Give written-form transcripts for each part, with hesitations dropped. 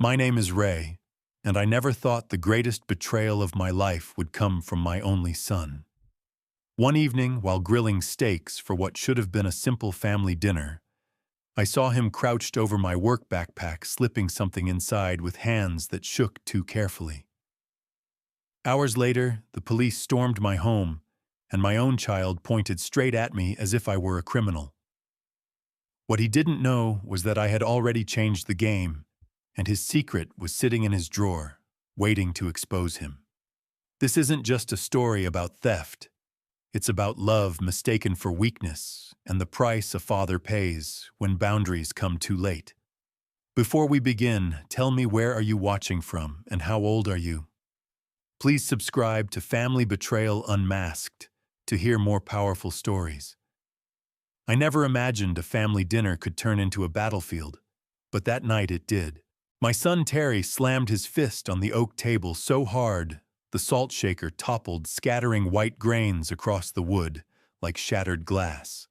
My name is Ray, and I never thought the greatest betrayal of my life would come from my only son. One evening, while grilling steaks for what should have been a simple family dinner, I saw him crouched over my work backpack, slipping something inside with hands that shook too carefully. Hours later, the police stormed my home, and my own child pointed straight at me as if I were a criminal. What he didn't know was that I had already changed the game, and his secret was sitting in his drawer, waiting to expose him. This isn't just a story about theft. It's about love mistaken for weakness and the price a father pays when boundaries come too late. Before we begin, tell me, where are you watching from and how old are you? Please subscribe to Family Betrayal Unmasked to hear more powerful stories. I never imagined a family dinner could turn into a battlefield, but that night it did. My son Terry slammed his fist on the oak table so hard the salt shaker toppled, scattering white grains across the wood like shattered glass.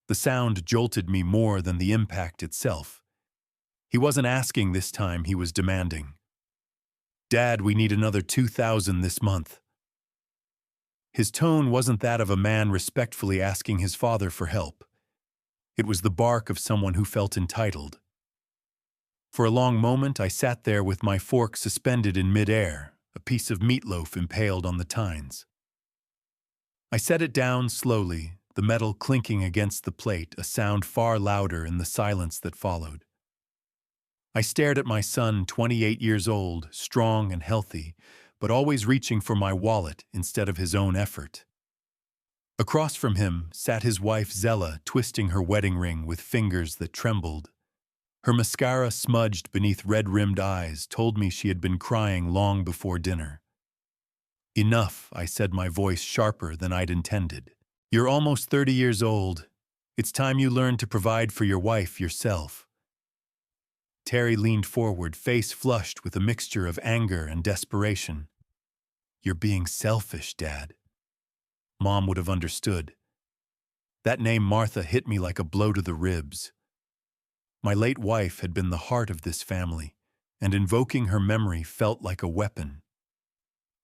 The sound jolted me more than the impact itself. He wasn't asking this time, he was demanding. "Dad, we need another $2,000 this month." His tone wasn't that of a man respectfully asking his father for help. It was the bark of someone who felt entitled. For a long moment, I sat there with my fork suspended in midair, a piece of meatloaf impaled on the tines. I set it down slowly, the metal clinking against the plate, a sound far louder in the silence that followed. I stared at my son, 28 years old, strong and healthy, but always reaching for my wallet instead of his own effort. Across from him sat his wife Zella, twisting her wedding ring with fingers that trembled. Her mascara, smudged beneath red-rimmed eyes, told me she had been crying long before dinner. "Enough," I said, my voice sharper than I'd intended. "You're almost 30 years old. It's time you learned to provide for your wife yourself." Terry leaned forward, face flushed with a mixture of anger and desperation. "You're being selfish, Dad." Mom would have understood. That name Martha hit me like a blow to the ribs. My late wife had been the heart of this family, and invoking her memory felt like a weapon.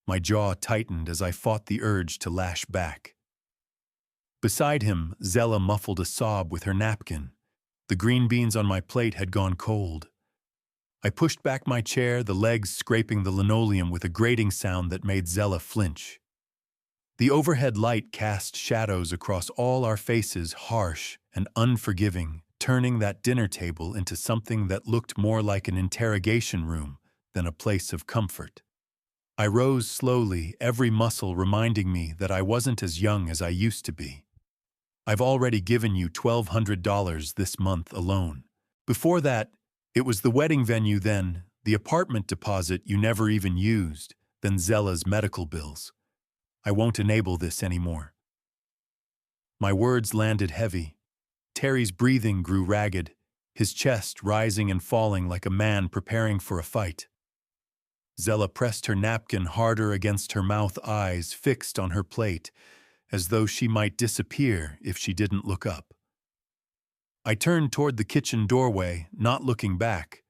My jaw tightened as I fought the urge to lash back. Beside him, Zella muffled a sob with her napkin. The green beans on my plate had gone cold. I pushed back my chair, the legs scraping the linoleum with a grating sound that made Zella flinch. The overhead light cast shadows across all our faces, harsh and unforgiving, turning that dinner table into something that looked more like an interrogation room than a place of comfort. I rose slowly, every muscle reminding me that I wasn't as young as I used to be. "I've already given you $1,200 this month alone. Before that, it was the wedding venue, then the apartment deposit you never even used, then Zella's medical bills. I won't enable this anymore." My words landed heavy. Terry's breathing grew ragged, his chest rising and falling like a man preparing for a fight. Zella pressed her napkin harder against her mouth, eyes fixed on her plate, as though she might disappear if she didn't look up. I turned toward the kitchen doorway, not looking back,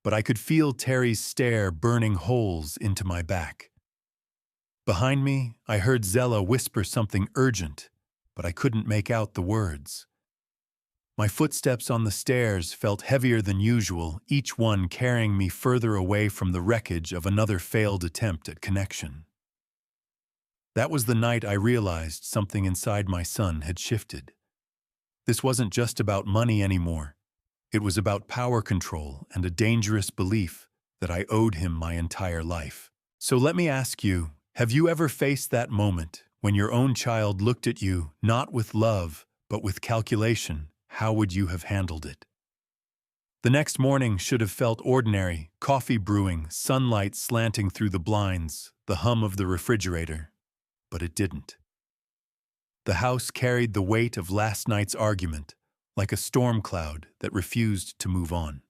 but I could feel Terry's stare burning holes into my back. Behind me, I heard Zella whisper something urgent, but I couldn't make out the words. My footsteps on the stairs felt heavier than usual, each one carrying me further away from the wreckage of another failed attempt at connection. That was the night I realized something inside my son had shifted. This wasn't just about money anymore. It was about power control and a dangerous belief that I owed him my entire life. So let me ask you, have you ever faced that moment when your own child looked at you not with love, but with calculation? How would you have handled it? The next morning should have felt ordinary, coffee brewing, sunlight slanting through the blinds, the hum of the refrigerator. But it didn't. The house carried the weight of last night's argument, like a storm cloud that refused to move on.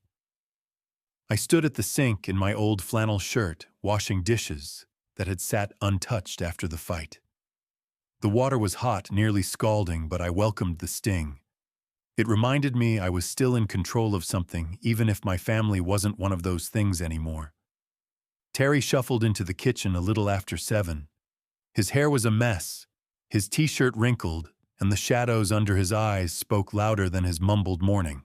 I stood at the sink in my old flannel shirt, washing dishes that had sat untouched after the fight. The water was hot, nearly scalding, but I welcomed the sting. It reminded me I was still in control of something, even if my family wasn't one of those things anymore. Terry shuffled into the kitchen a little after 7. His hair was a mess, his t-shirt wrinkled, and the shadows under his eyes spoke louder than his mumbled mourning.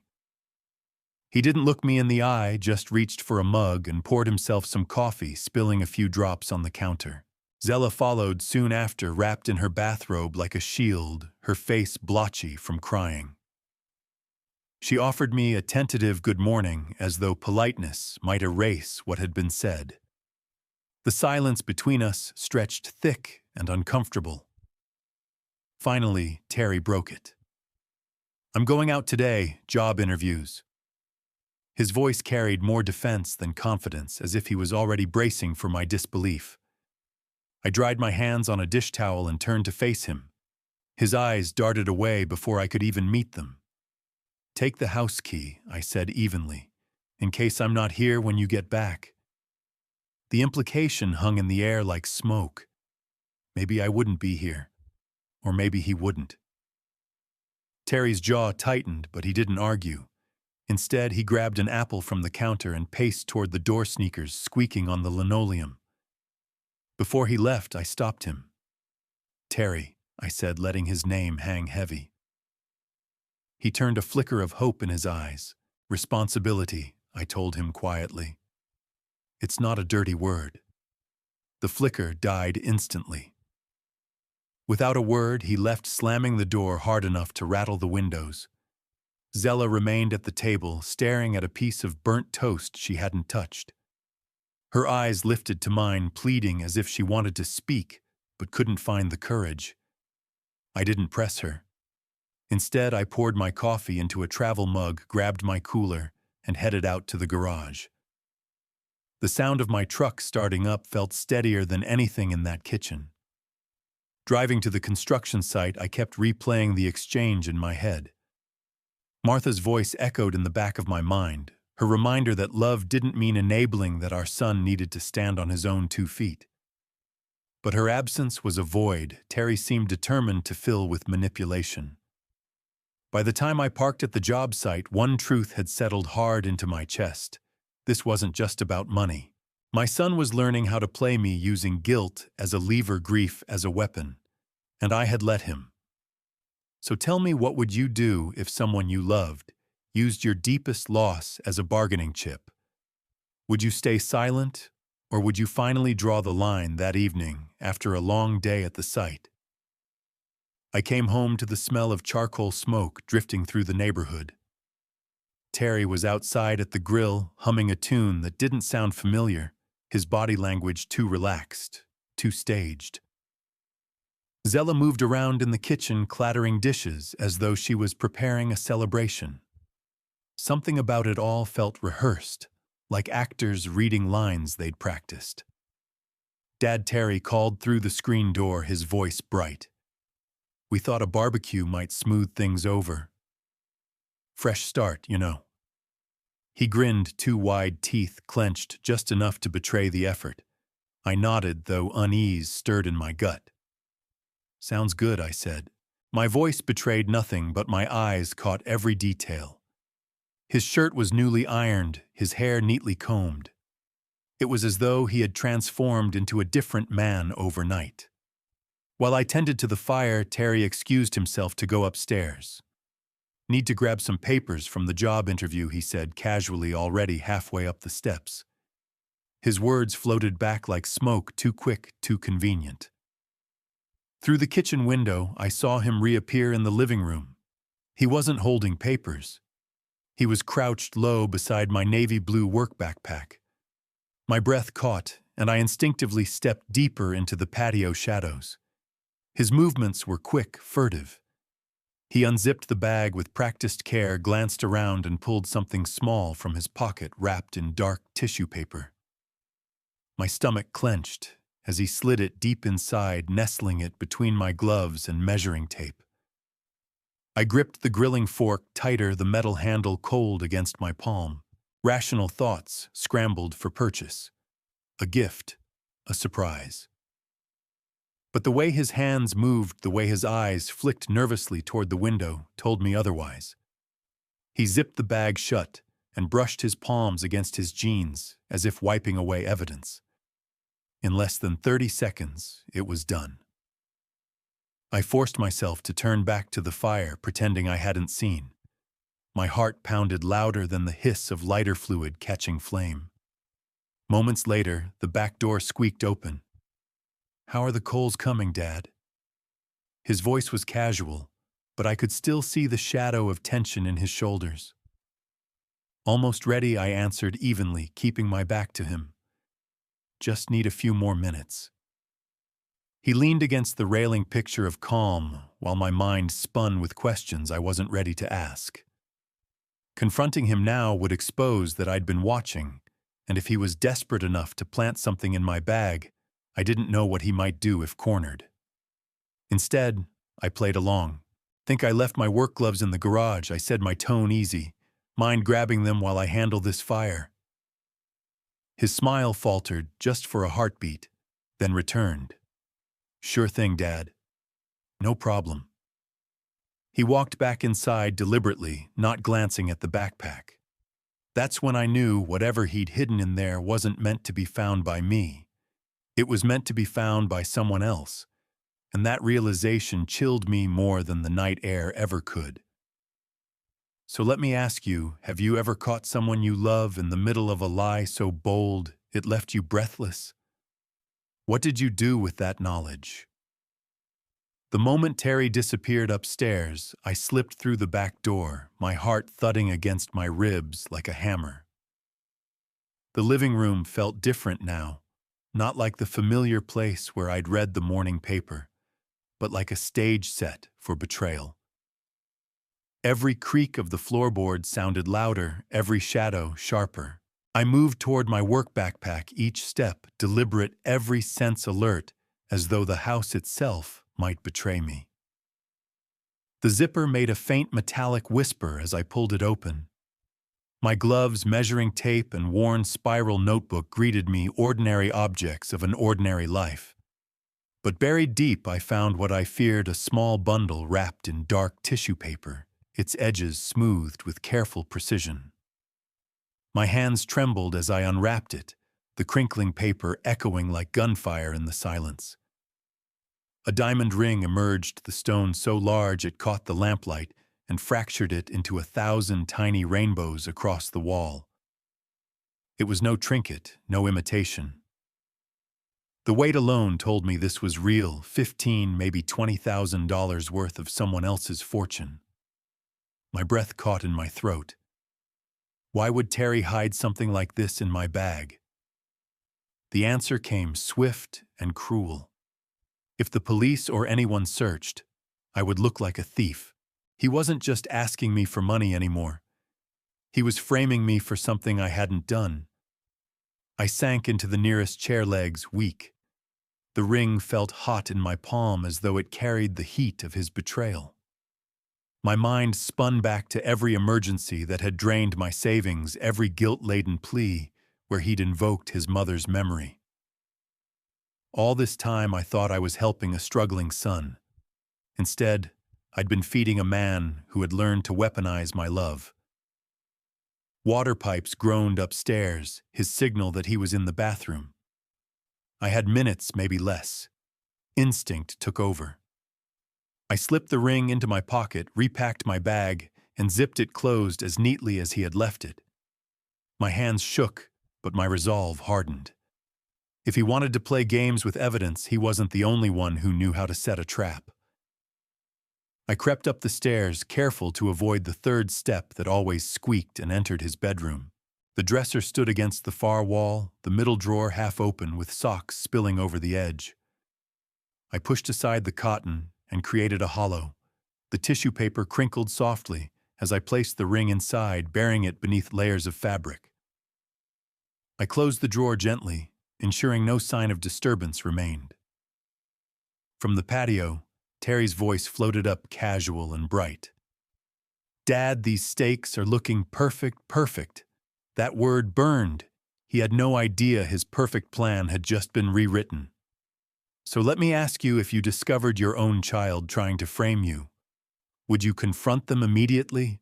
He didn't look me in the eye, just reached for a mug and poured himself some coffee, spilling a few drops on the counter. Zella followed soon after, wrapped in her bathrobe like a shield, her face blotchy from crying. She offered me a tentative good morning, as though politeness might erase what had been said. The silence between us stretched thick and uncomfortable. Finally, Terry broke it. "I'm going out today, job interviews." His voice carried more defense than confidence, as if he was already bracing for my disbelief. I dried my hands on a dish towel and turned to face him. His eyes darted away before I could even meet them. "Take the house key," I said evenly, "in case I'm not here when you get back." The implication hung in the air like smoke. Maybe I wouldn't be here, or maybe he wouldn't. Terry's jaw tightened, but he didn't argue. Instead, he grabbed an apple from the counter and paced toward the door sneakers squeaking on the linoleum. Before he left, I stopped him. "Terry," I said, letting his name hang heavy. He turned a flicker of hope in his eyes. "Responsibility," I told him quietly. "It's not a dirty word." The flicker died instantly. Without a word, he left, slamming the door hard enough to rattle the windows. Zella remained at the table, staring at a piece of burnt toast she hadn't touched. Her eyes lifted to mine, pleading as if she wanted to speak, but couldn't find the courage. I didn't press her. Instead, I poured my coffee into a travel mug, grabbed my cooler, and headed out to the garage. The sound of my truck starting up felt steadier than anything in that kitchen. Driving to the construction site, I kept replaying the exchange in my head. Martha's voice echoed in the back of my mind, her reminder that love didn't mean enabling, that our son needed to stand on his own 2 feet. But her absence was a void Terry seemed determined to fill with manipulation. By the time I parked at the job site, one truth had settled hard into my chest. This wasn't just about money. My son was learning how to play me, using guilt as a lever, grief as a weapon. And I had let him. So tell me, what would you do if someone you loved used your deepest loss as a bargaining chip? Would you stay silent, or would you finally draw the line that evening after a long day at the site? I came home to the smell of charcoal smoke drifting through the neighborhood. Terry was outside at the grill, humming a tune that didn't sound familiar, his body language too relaxed, too staged. Zella moved around in the kitchen, clattering dishes as though she was preparing a celebration. Something about it all felt rehearsed, like actors reading lines they'd practiced. Dad Terry called through the screen door, his voice bright. "We thought a barbecue might smooth things over. Fresh start, you know." He grinned, 2 wide teeth clenched just enough to betray the effort. I nodded, though unease stirred in my gut. "Sounds good," I said. My voice betrayed nothing, but my eyes caught every detail. His shirt was newly ironed, his hair neatly combed. It was as though he had transformed into a different man overnight. While I tended to the fire, Terry excused himself to go upstairs. "Need to grab some papers from the job interview," he said casually, already halfway up the steps. His words floated back like smoke, too quick, too convenient. Through the kitchen window, I saw him reappear in the living room. He wasn't holding papers. He was crouched low beside my navy blue work backpack. My breath caught, and I instinctively stepped deeper into the patio shadows. His movements were quick, furtive. He unzipped the bag with practiced care, glanced around, and pulled something small from his pocket wrapped in dark tissue paper. My stomach clenched as he slid it deep inside, nestling it between my gloves and measuring tape. I gripped the grilling fork tighter, the metal handle cold against my palm. Rational thoughts scrambled for purchase. A gift, a surprise. But the way his hands moved, the way his eyes flicked nervously toward the window, told me otherwise. He zipped the bag shut and brushed his palms against his jeans as if wiping away evidence. In less than 30 seconds, it was done. I forced myself to turn back to the fire, pretending I hadn't seen. My heart pounded louder than the hiss of lighter fluid catching flame. Moments later, the back door squeaked open. "How are the coals coming, Dad?" His voice was casual, but I could still see the shadow of tension in his shoulders. "Almost ready," I answered evenly, keeping my back to him. "Just need a few more minutes." He leaned against the railing, picture of calm, while my mind spun with questions I wasn't ready to ask. Confronting him now would expose that I'd been watching, and if he was desperate enough to plant something in my bag, I didn't know what he might do if cornered. Instead, I played along. "Think I left my work gloves in the garage," I said, my tone easy. "Mind grabbing them while I handle this fire?" His smile faltered just for a heartbeat, then returned. "Sure thing, Dad. No problem." He walked back inside deliberately, not glancing at the backpack. That's when I knew whatever he'd hidden in there wasn't meant to be found by me. It was meant to be found by someone else, and that realization chilled me more than the night air ever could. So let me ask you, have you ever caught someone you love in the middle of a lie so bold it left you breathless? What did you do with that knowledge? The moment Terry disappeared upstairs, I slipped through the back door, my heart thudding against my ribs like a hammer. The living room felt different now, not like the familiar place where I'd read the morning paper, but like a stage set for betrayal. Every creak of the floorboard sounded louder, every shadow sharper. I moved toward my work backpack, each step deliberate, every sense alert, as though the house itself might betray me. The zipper made a faint metallic whisper as I pulled it open. My gloves, measuring tape, and worn spiral notebook greeted me, ordinary objects of an ordinary life. But buried deep, I found what I feared, a small bundle wrapped in dark tissue paper, its edges smoothed with careful precision. My hands trembled as I unwrapped it, the crinkling paper echoing like gunfire in the silence. A diamond ring emerged, the stone so large it caught the lamplight and fractured it into 1,000 tiny rainbows across the wall. It was no trinket, no imitation. The weight alone told me this was real, $15,000, maybe $20,000 worth of someone else's fortune. My breath caught in my throat. Why would Terry hide something like this in my bag? The answer came swift and cruel. If the police or anyone searched, I would look like a thief. He wasn't just asking me for money anymore. He was framing me for something I hadn't done. I sank into the nearest chair legs, weak. The ring felt hot in my palm as though it carried the heat of his betrayal. My mind spun back to every emergency that had drained my savings, every guilt-laden plea where he'd invoked his mother's memory. All this time I thought I was helping a struggling son. Instead, I'd been feeding a man who had learned to weaponize my love. Water pipes groaned upstairs, his signal that he was in the bathroom. I had minutes, maybe less. Instinct took over. I slipped the ring into my pocket, repacked my bag, and zipped it closed as neatly as he had left it. My hands shook, but my resolve hardened. If he wanted to play games with evidence, he wasn't the only one who knew how to set a trap. I crept up the stairs, careful to avoid the third step that always squeaked, and entered his bedroom. The dresser stood against the far wall, the middle drawer half open with socks spilling over the edge. I pushed aside the cotton and created a hollow. The tissue paper crinkled softly as I placed the ring inside, burying it beneath layers of fabric. I closed the drawer gently, ensuring no sign of disturbance remained. From the patio, Terry's voice floated up, casual and bright. "Dad, these steaks are looking perfect, perfect." That word burned. He had no idea his perfect plan had just been rewritten. "So let me ask you, if you discovered your own child trying to frame you, would you confront them immediately?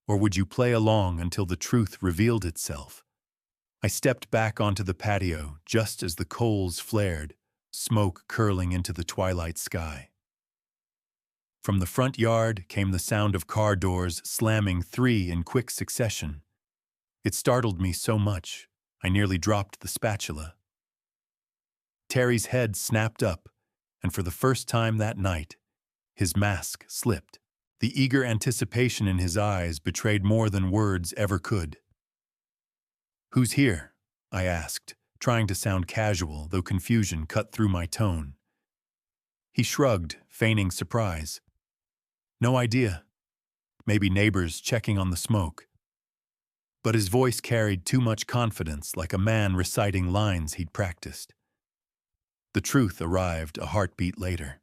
Or would you play along until the truth revealed itself? I stepped back onto the patio just as the coals flared, smoke curling into the twilight sky. From the front yard came the sound of car doors slamming 3 in quick succession. It startled me so much, I nearly dropped the spatula. Terry's head snapped up, and for the first time that night, his mask slipped. The eager anticipation in his eyes betrayed more than words ever could. "Who's here?" I asked, trying to sound casual, though confusion cut through my tone. He shrugged, feigning surprise. "No idea. Maybe neighbors checking on the smoke." But his voice carried too much confidence, like a man reciting lines he'd practiced. The truth arrived a heartbeat later.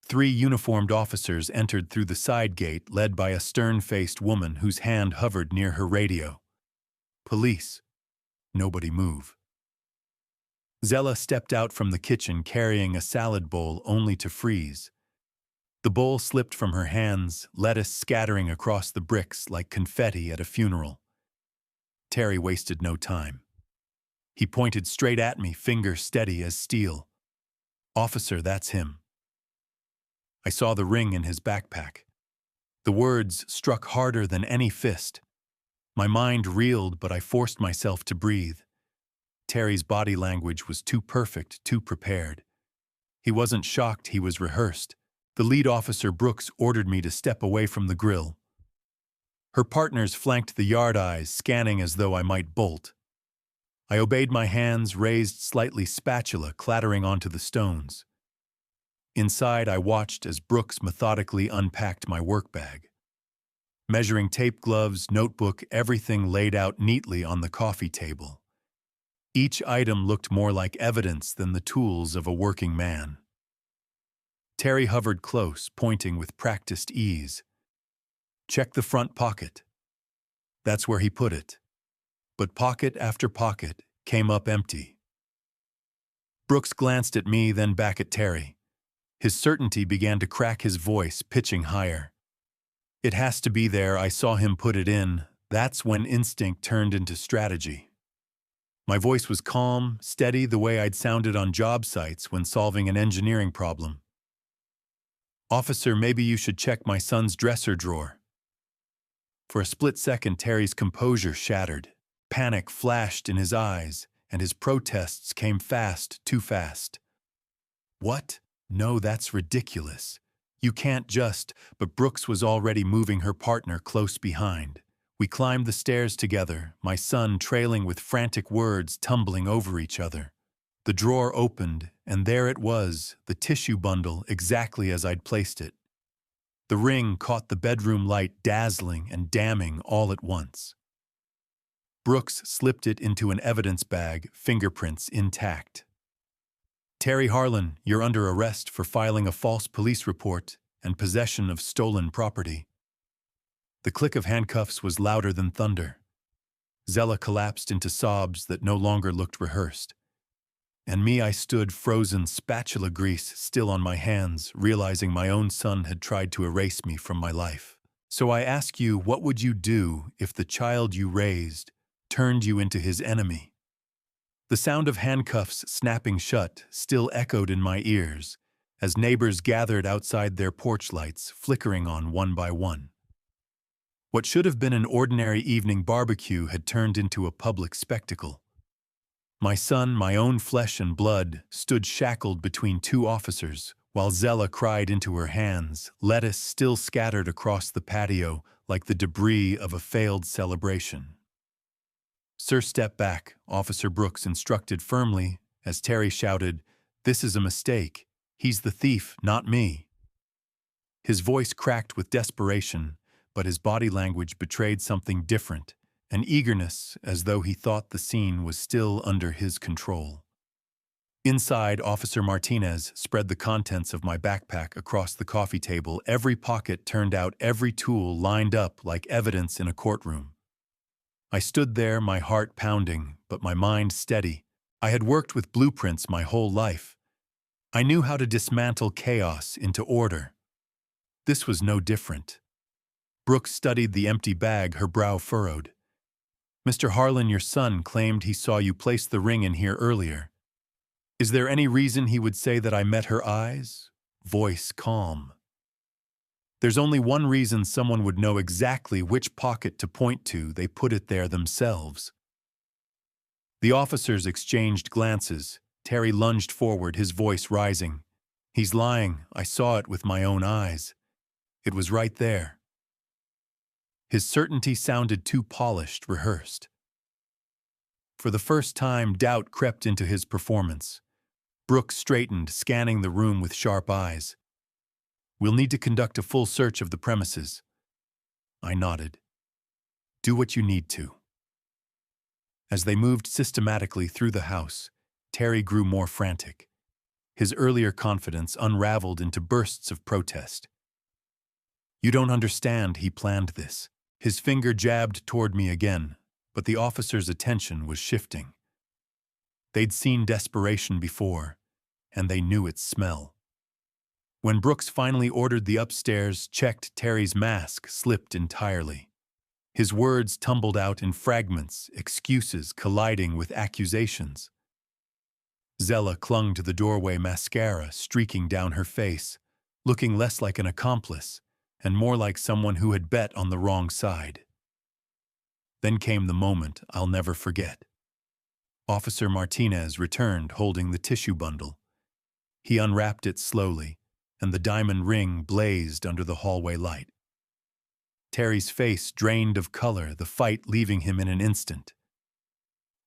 3 uniformed officers entered through the side gate, led by a stern-faced woman whose hand hovered near her radio. "Police." Nobody move. Zella stepped out from the kitchen carrying a salad bowl only to freeze. The bowl slipped from her hands, lettuce scattering across the bricks like confetti at a funeral. Terry wasted no time. He pointed straight at me, finger steady as steel. "Officer, that's him." I saw the ring in his backpack. The words struck harder than any fist. My mind reeled, but I forced myself to breathe. Terry's body language was too perfect, too prepared. He wasn't shocked, he was rehearsed. The lead officer, Brooks, ordered me to step away from the grill. Her partners flanked the yard eyes, scanning as though I might bolt. I obeyed, my hands raised slightly, spatula clattering onto the stones. Inside, I watched as Brooks methodically unpacked my work bag. Measuring tape, gloves, notebook, everything laid out neatly on the coffee table. Each item looked more like evidence than the tools of a working man. Terry hovered close, pointing with practiced ease. "Check the front pocket." That's where he put it. But pocket after pocket came up empty. Brooks glanced at me, then back at Terry. His certainty began to crack, his voice pitching higher. "It has to be there, I saw him put it in." That's when instinct turned into strategy. My voice was calm, steady, the way I'd sounded on job sites when solving an engineering problem. "Officer, maybe you should check my son's dresser drawer." For a split second, Terry's composure shattered. Panic flashed in his eyes, and his protests came fast, too fast. "What? No, that's ridiculous. You can't just..." But Brooks was already moving her partner close behind. We climbed the stairs together, my son trailing with frantic words tumbling over each other. The drawer opened, and there it was, the tissue bundle exactly as I'd placed it. The ring caught the bedroom light, dazzling and damning all at once. Brooks slipped it into an evidence bag, fingerprints intact. "Terry Harlan, you're under arrest for filing a false police report and possession of stolen property." The click of handcuffs was louder than thunder. Zella collapsed into sobs that no longer looked rehearsed. And me, I stood frozen, spatula grease still on my hands, realizing my own son had tried to erase me from my life. "So I ask you, what would you do if the child you raised turned you into his enemy?" The sound of handcuffs snapping shut still echoed in my ears as neighbors gathered outside, their porch lights flickering on one by one. What should have been an ordinary evening barbecue had turned into a public spectacle. My son, my own flesh and blood, stood shackled between 2 officers, while Zella cried into her hands, lettuce still scattered across the patio like the debris of a failed celebration. "Sir, step back," Officer Brooks instructed firmly as Terry shouted, "This is a mistake. He's the thief, not me." His voice cracked with desperation, but his body language betrayed something different, an eagerness as though he thought the scene was still under his control. Inside, Officer Martinez spread the contents of my backpack across the coffee table, every pocket turned out, every tool lined up like evidence in a courtroom. I stood there, my heart pounding, but my mind steady. I had worked with blueprints my whole life. I knew how to dismantle chaos into order. This was no different. Brooke studied the empty bag, her brow furrowed. Mr. Harlan, your son, claimed he saw you place the ring in here earlier. Is there any reason he would say that I met her eyes? Voice calm. There's only one reason someone would know exactly which pocket to point to. They put it there themselves. The officers exchanged glances. Terry lunged forward, his voice rising. He's lying. I saw it with my own eyes. It was right there. His certainty sounded too polished, rehearsed. For the first time, doubt crept into his performance. Brooke straightened, scanning the room with sharp eyes. We'll need to conduct a full search of the premises. I nodded. Do what you need to. As they moved systematically through the house, Terry grew more frantic. His earlier confidence unraveled into bursts of protest. You don't understand, he planned this. His finger jabbed toward me again, but the officer's attention was shifting. They'd seen desperation before, and they knew its smell. When Brooks finally ordered the upstairs checked, Terry's mask slipped entirely. His words tumbled out in fragments, excuses colliding with accusations. Zella clung to the doorway, mascara streaking down her face, looking less like an accomplice and more like someone who had bet on the wrong side. Then came the moment I'll never forget. Officer Martinez returned holding the tissue bundle. He unwrapped it slowly, and the diamond ring blazed under the hallway light. Terry's face drained of color, the fight leaving him in an instant.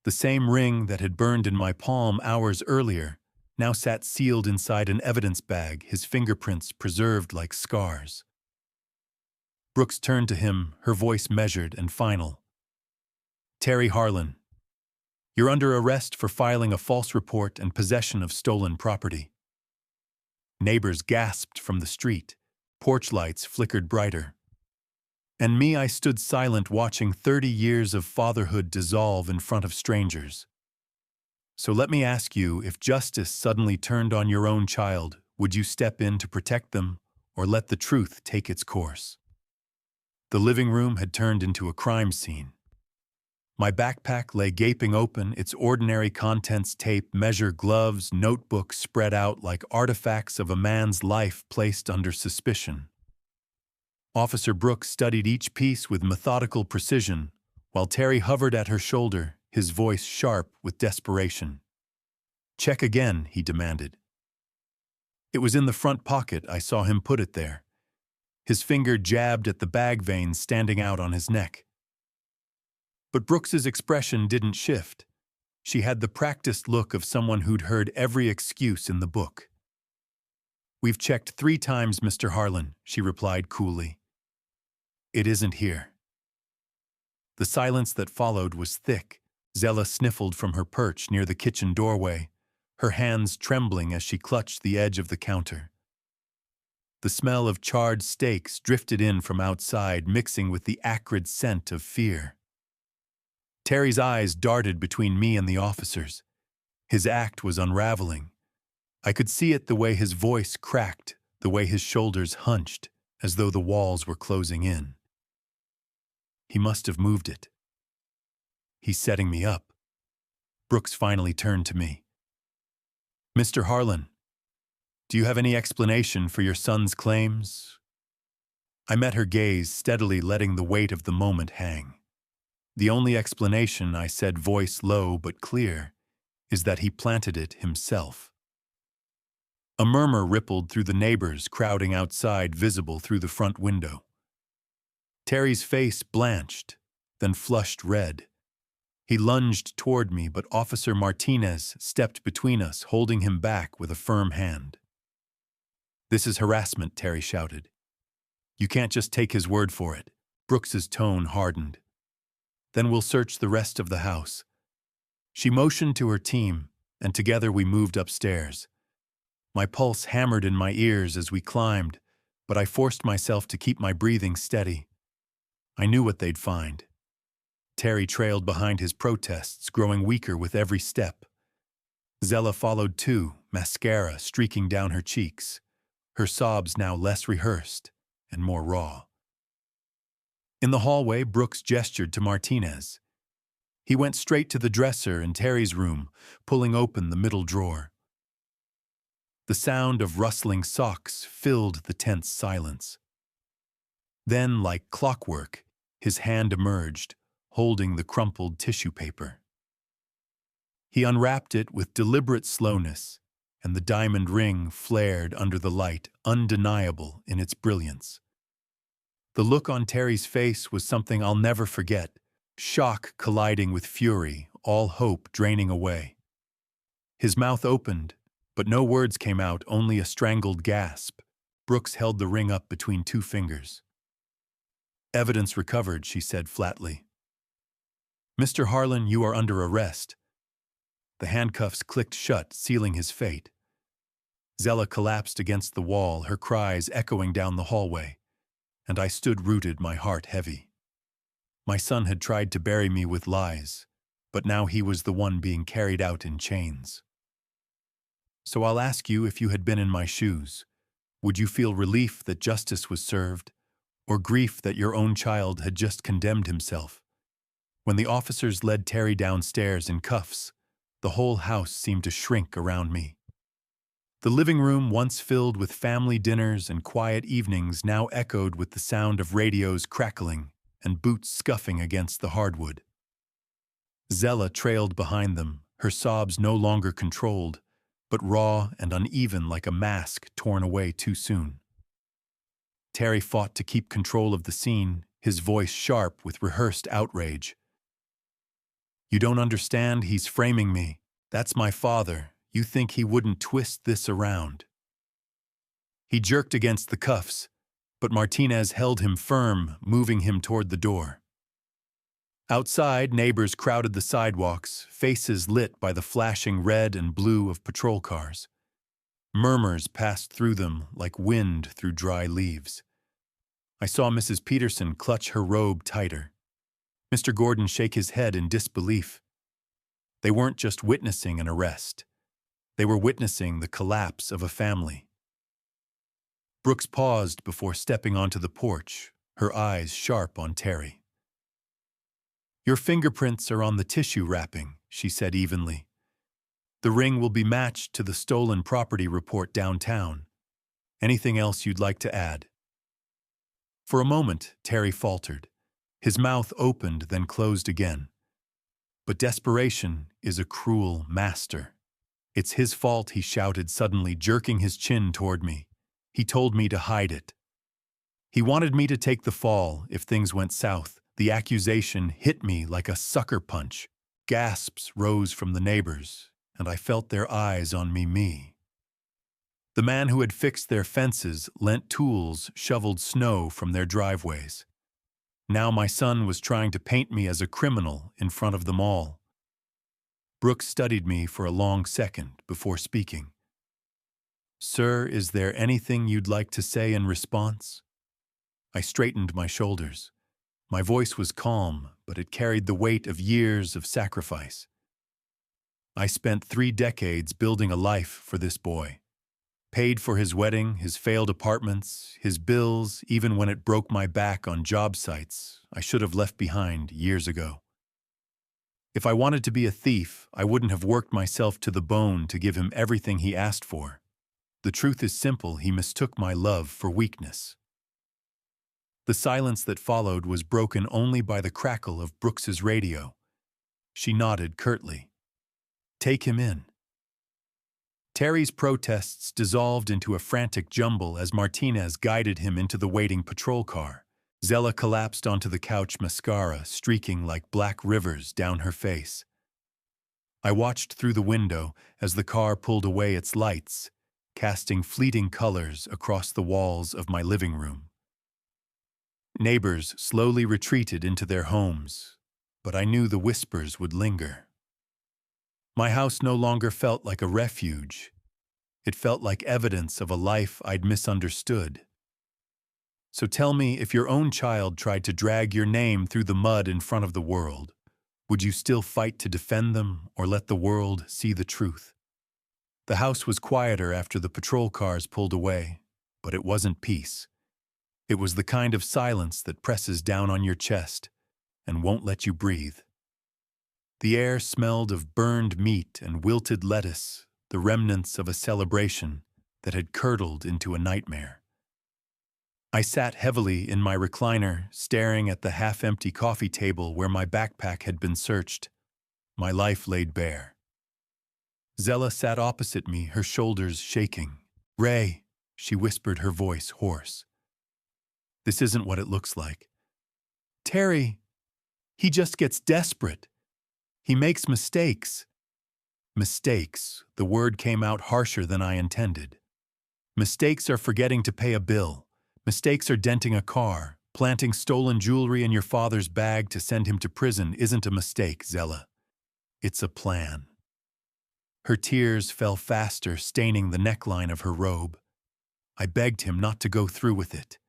The same ring that had burned in my palm hours earlier now sat sealed inside an evidence bag, his fingerprints preserved like scars. Brooks turned to him, her voice measured and final. Terry Harlan, you're under arrest for filing a false report and possession of stolen property. Neighbors gasped from the street. Porch lights flickered brighter. And me, I stood silent, watching 30 years of fatherhood dissolve in front of strangers. So let me ask you, if justice suddenly turned on your own child, would you step in to protect them or let the truth take its course? The living room had turned into a crime scene. My backpack lay gaping open, its ordinary contents tape, measure, gloves, notebooks spread out like artifacts of a man's life placed under suspicion. Officer Brooks studied each piece with methodical precision, while Terry hovered at her shoulder, his voice sharp with desperation. Check again, he demanded. It was in the front pocket. I saw him put it there. His finger jabbed at the bag veins standing out on his neck. But Brooks's expression didn't shift. She had the practiced look of someone who'd heard every excuse in the book. We've checked 3 times, Mr. Harlan, she replied coolly. It isn't here. The silence that followed was thick. Zella sniffled from her perch near the kitchen doorway, her hands trembling as she clutched the edge of the counter. The smell of charred steaks drifted in from outside, mixing with the acrid scent of fear. Terry's eyes darted between me and the officers. His act was unraveling. I could see it the way his voice cracked, the way his shoulders hunched, as though the walls were closing in. He must have moved it. He's setting me up. Brooks finally turned to me. Mr. Harlan, do you have any explanation for your son's claims? I met her gaze, steadily letting the weight of the moment hang. The only explanation, I said, voice low but clear, is that he planted it himself. A murmur rippled through the neighbors crowding outside, visible through the front window. Terry's face blanched, then flushed red. He lunged toward me, but Officer Martinez stepped between us, holding him back with a firm hand. This is harassment, Terry shouted. You can't just take his word for it. Brooks's tone hardened. Then we'll search the rest of the house. She motioned to her team, and together we moved upstairs. My pulse hammered in my ears as we climbed, but I forced myself to keep my breathing steady. I knew what they'd find. Terry trailed behind, his protests growing weaker with every step. Zella followed too, mascara streaking down her cheeks, her sobs now less rehearsed and more raw. In the hallway, Brooks gestured to Martinez. He went straight to the dresser in Terry's room, pulling open the middle drawer. The sound of rustling socks filled the tense silence. Then, like clockwork, his hand emerged, holding the crumpled tissue paper. He unwrapped it with deliberate slowness, and the diamond ring flared under the light, undeniable in its brilliance. The look on Terry's face was something I'll never forget, shock colliding with fury, all hope draining away. His mouth opened, but no words came out, only a strangled gasp. Brooks held the ring up between two fingers. "Evidence recovered," she said flatly. "Mr. Harlan, you are under arrest." The handcuffs clicked shut, sealing his fate. Zella collapsed against the wall, her cries echoing down the hallway, and I stood rooted, my heart heavy. My son had tried to bury me with lies, but now he was the one being carried out in chains. So I'll ask you, if you had been in my shoes, would you feel relief that justice was served, or grief that your own child had just condemned himself? When the officers led Terry downstairs in cuffs, the whole house seemed to shrink around me. The living room, once filled with family dinners and quiet evenings, now echoed with the sound of radios crackling and boots scuffing against the hardwood. Zella trailed behind them, her sobs no longer controlled, but raw and uneven like a mask torn away too soon. Terry fought to keep control of the scene, his voice sharp with rehearsed outrage. "You don't understand, he's framing me. That's my father. You think he wouldn't twist this around?" He jerked against the cuffs, but Martinez held him firm, moving him toward the door. Outside, neighbors crowded the sidewalks, faces lit by the flashing red and blue of patrol cars. Murmurs passed through them like wind through dry leaves. I saw Mrs. Peterson clutch her robe tighter. Mr. Gordon shake his head in disbelief. They weren't just witnessing an arrest. They were witnessing the collapse of a family. Brooks paused before stepping onto the porch, her eyes sharp on Terry. "Your fingerprints are on the tissue wrapping," she said evenly. "The ring will be matched to the stolen property report downtown. Anything else you'd like to add?" For a moment, Terry faltered. His mouth opened, then closed again. But desperation is a cruel master. "It's his fault," he shouted suddenly, jerking his chin toward me. "He told me to hide it. He wanted me to take the fall if things went south." The accusation hit me like a sucker punch. Gasps rose from the neighbors, and I felt their eyes on me. The man who had fixed their fences lent tools, shoveled snow from their driveways. Now my son was trying to paint me as a criminal in front of them all. Brooks studied me for a long second before speaking. "Sir, is there anything you'd like to say in response?" I straightened my shoulders. My voice was calm, but it carried the weight of years of sacrifice. I spent 3 decades building a life for this boy. Paid for his wedding, his failed apartments, his bills, even when it broke my back on job sites I should have left behind years ago. If I wanted to be a thief, I wouldn't have worked myself to the bone to give him everything he asked for. The truth is simple, he mistook my love for weakness. The silence that followed was broken only by the crackle of Brooks's radio. She nodded curtly. "Take him in." Terry's protests dissolved into a frantic jumble as Martinez guided him into the waiting patrol car. Zella collapsed onto the couch, mascara streaking like black rivers down her face. I watched through the window as the car pulled away its lights, casting fleeting colors across the walls of my living room. Neighbors slowly retreated into their homes, but I knew the whispers would linger. My house no longer felt like a refuge. It felt like evidence of a life I'd misunderstood. So tell me, if your own child tried to drag your name through the mud in front of the world, would you still fight to defend them or let the world see the truth? The house was quieter after the patrol cars pulled away, but it wasn't peace. It was the kind of silence that presses down on your chest and won't let you breathe. The air smelled of burned meat and wilted lettuce, the remnants of a celebration that had curdled into a nightmare. I sat heavily in my recliner, staring at the half-empty coffee table where my backpack had been searched, my life laid bare. Zella sat opposite me, her shoulders shaking. "Ray," she whispered, her voice hoarse. "This isn't what it looks like. Terry, he just gets desperate. He makes mistakes." Mistakes. The word came out harsher than I intended. Mistakes are forgetting to pay a bill. Mistakes are denting a car. Planting stolen jewelry in your father's bag to send him to prison isn't a mistake, Zella. It's a plan. Her tears fell faster, staining the neckline of her robe. I begged him not to go through with it.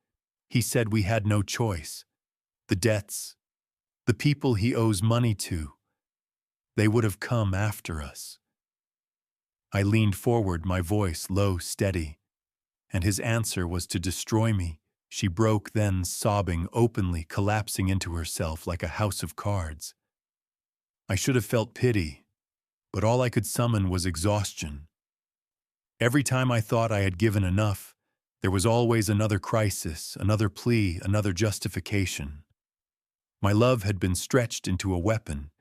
He said we had no choice. The debts, the people he owes money to, they would have come after us. I leaned forward, my voice low, steady, and his answer was to destroy me. She broke then, sobbing openly, collapsing into herself like a house of cards. I should have felt pity, but all I could summon was exhaustion. Every time I thought I had given enough, there was always another crisis, another plea, another justification. My love had been stretched into a weapon,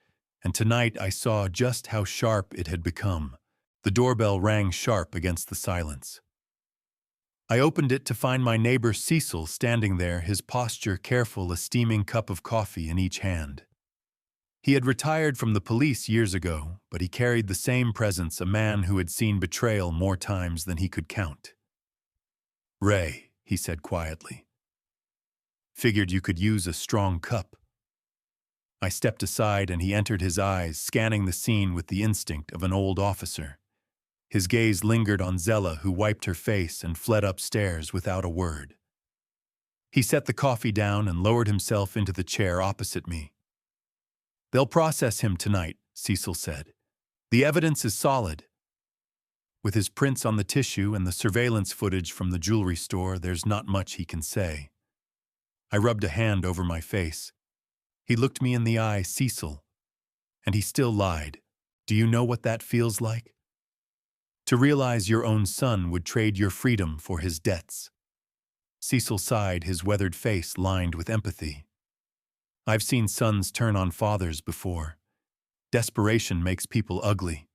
and tonight I saw just how sharp it had become. The doorbell rang sharp against the silence. I opened it to find my neighbor Cecil standing there, his posture careful, a steaming cup of coffee in each hand. He had retired from the police years ago, but he carried the same presence, a man who had seen betrayal more times than he could count. "Ray," he said quietly. "Figured you could use a strong cup." I stepped aside and he entered, his eyes scanning the scene with the instinct of an old officer. His gaze lingered on Zella, who wiped her face and fled upstairs without a word. He set the coffee down and lowered himself into the chair opposite me. "They'll process him tonight," Cecil said. "The evidence is solid. With his prints on the tissue and the surveillance footage from the jewelry store, there's not much he can say." I rubbed a hand over my face. He looked me in the eye. "Cecil," and he still lied. "Do you know what that feels like? To realize your own son would trade your freedom for his debts." Cecil sighed, his weathered face lined with empathy. "I've seen sons turn on fathers before. Desperation makes people ugly.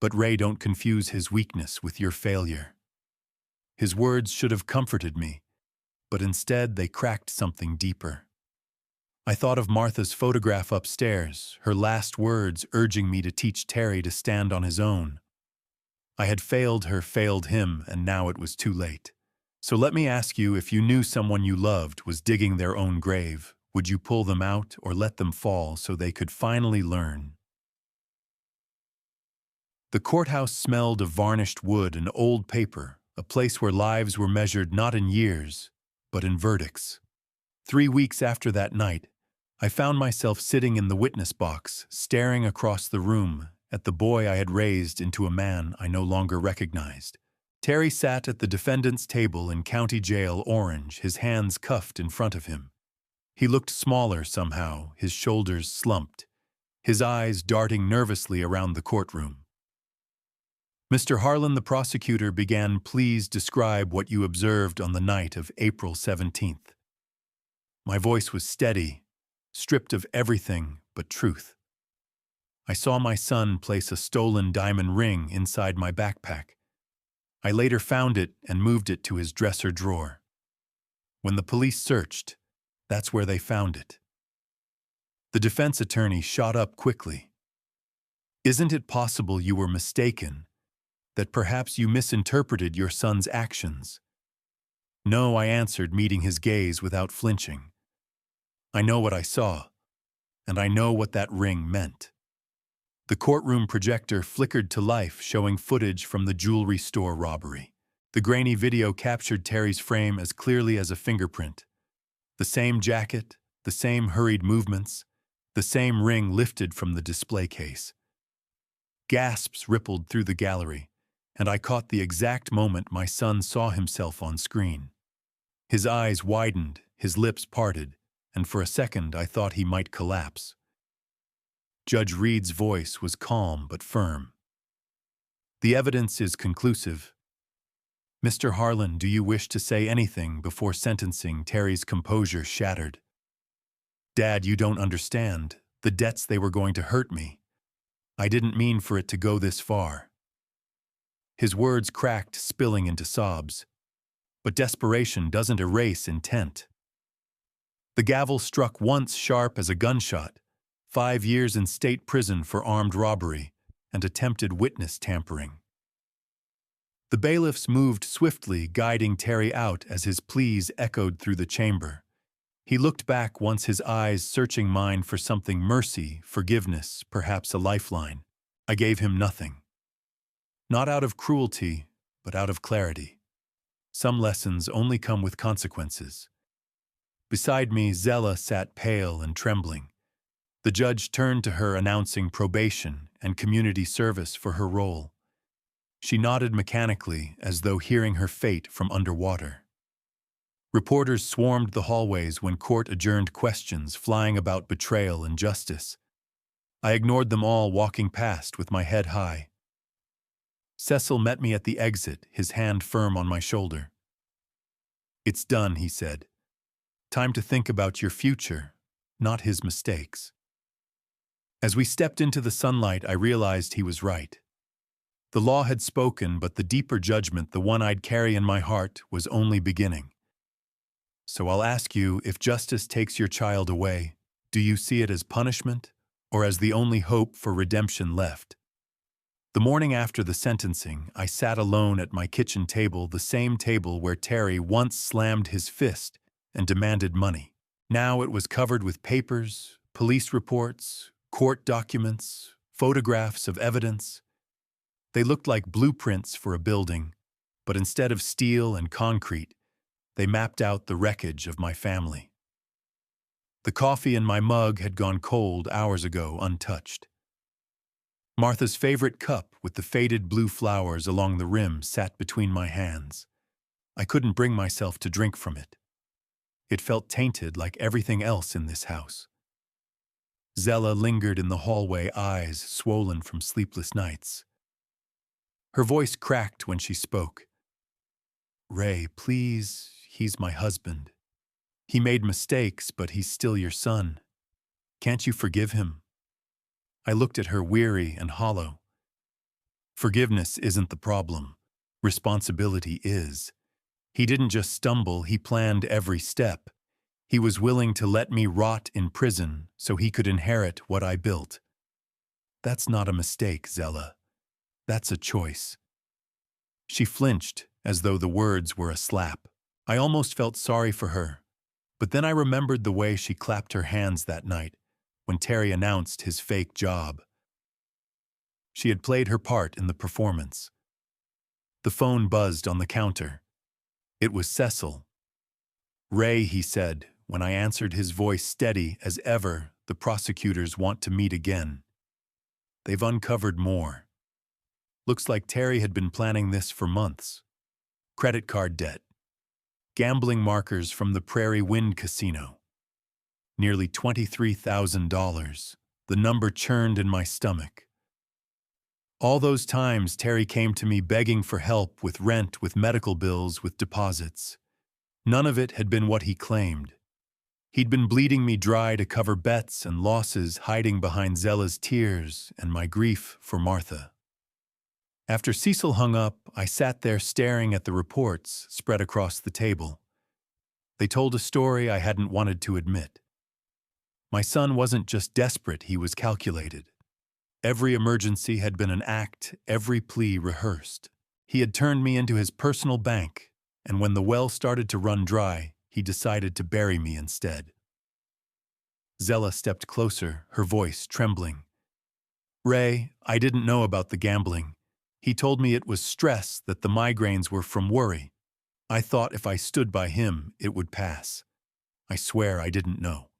But Ray, don't confuse his weakness with your failure." His words should have comforted me, but instead they cracked something deeper. I thought of Martha's photograph upstairs, her last words urging me to teach Terry to stand on his own. I had failed her, failed him, and now it was too late. "So let me ask you, if you knew someone you loved was digging their own grave, would you pull them out or let them fall so they could finally learn?" The courthouse smelled of varnished wood and old paper, a place where lives were measured not in years, but in verdicts. 3 weeks after that night, I found myself sitting in the witness box, staring across the room at the boy I had raised into a man I no longer recognized. Terry sat at the defendant's table in County Jail, Orange, his hands cuffed in front of him. He looked smaller somehow, his shoulders slumped, his eyes darting nervously around the courtroom. "Mr. Harlan," the prosecutor began, "please describe what you observed on the night of April 17th. My voice was steady, stripped of everything but truth. "I saw my son place a stolen diamond ring inside my backpack. I later found it and moved it to his dresser drawer. When the police searched, that's where they found it." The defense attorney shot up quickly. "Isn't it possible you were mistaken, that perhaps you misinterpreted your son's actions?" "No," I answered, meeting his gaze without flinching. "I know what I saw, and I know what that ring meant." The courtroom projector flickered to life, showing footage from the jewelry store robbery. The grainy video captured Terry's frame as clearly as a fingerprint. The same jacket, the same hurried movements, the same ring lifted from the display case. Gasps rippled through the gallery, and I caught the exact moment my son saw himself on screen. His eyes widened, his lips parted, and for a second I thought he might collapse. Judge Reed's voice was calm but firm. "The evidence is conclusive. Mr. Harlan, do you wish to say anything before sentencing?" Terry's composure shattered. "Dad, you don't understand. The debts, they were going to hurt me. I didn't mean for it to go this far." His words cracked, spilling into sobs. But desperation doesn't erase intent. The gavel struck once sharp as a gunshot. 5 years in state prison for armed robbery and attempted witness tampering. The bailiffs moved swiftly, guiding Terry out as his pleas echoed through the chamber. He looked back once, his eyes searching mine for something: mercy, forgiveness, perhaps a lifeline. I gave him nothing. Not out of cruelty, but out of clarity. Some lessons only come with consequences. Beside me, Zella sat pale and trembling. The judge turned to her, announcing probation and community service for her role. She nodded mechanically, as though hearing her fate from underwater. Reporters swarmed the hallways when court adjourned, questions flying about betrayal and justice. I ignored them all, walking past with my head high. Cecil met me at the exit, his hand firm on my shoulder. "It's done," he said. "Time to think about your future, not his mistakes." As we stepped into the sunlight, I realized he was right. The law had spoken, but the deeper judgment, the one I'd carry in my heart, was only beginning. "So I'll ask you, if justice takes your child away, do you see it as punishment or as the only hope for redemption left?" The morning after the sentencing, I sat alone at my kitchen table, the same table where Terry once slammed his fist and demanded money. Now it was covered with papers, police reports, court documents, photographs of evidence. They looked like blueprints for a building, but instead of steel and concrete, they mapped out the wreckage of my family. The coffee in my mug had gone cold hours ago, untouched. Martha's favorite cup with the faded blue flowers along the rim sat between my hands. I couldn't bring myself to drink from it. It felt tainted, like everything else in this house. Zella lingered in the hallway, eyes swollen from sleepless nights. Her voice cracked when she spoke. "Ray, please, he's my husband. He made mistakes, but he's still your son. Can't you forgive him?" I looked at her, weary and hollow. "Forgiveness isn't the problem. Responsibility is. He didn't just stumble, he planned every step. He was willing to let me rot in prison so he could inherit what I built. That's not a mistake, Zella. That's a choice." She flinched, as though the words were a slap. I almost felt sorry for her, but then I remembered the way she clapped her hands that night when Terry announced his fake job. She had played her part in the performance. The phone buzzed on the counter. It was Cecil. "Ray," he said, when I answered, his voice steady as ever. "The prosecutors want to meet again. They've uncovered more. Looks like Terry had been planning this for months. Credit card debt. Gambling markers from the Prairie Wind Casino. Nearly $23,000. The number churned in my stomach. All those times Terry came to me begging for help with rent, with medical bills, with deposits. None of it had been what he claimed. He'd been bleeding me dry to cover bets and losses, hiding behind Zella's tears and my grief for Martha. After Cecil hung up, I sat there staring at the reports spread across the table. They told a story I hadn't wanted to admit. My son wasn't just desperate, he was calculated. Every emergency had been an act, every plea rehearsed. He had turned me into his personal bank, and when the well started to run dry, he decided to bury me instead. Zella stepped closer, her voice trembling. "Ray, I didn't know about the gambling. He told me it was stress, that the migraines were from worry. I thought if I stood by him, it would pass. I swear I didn't know."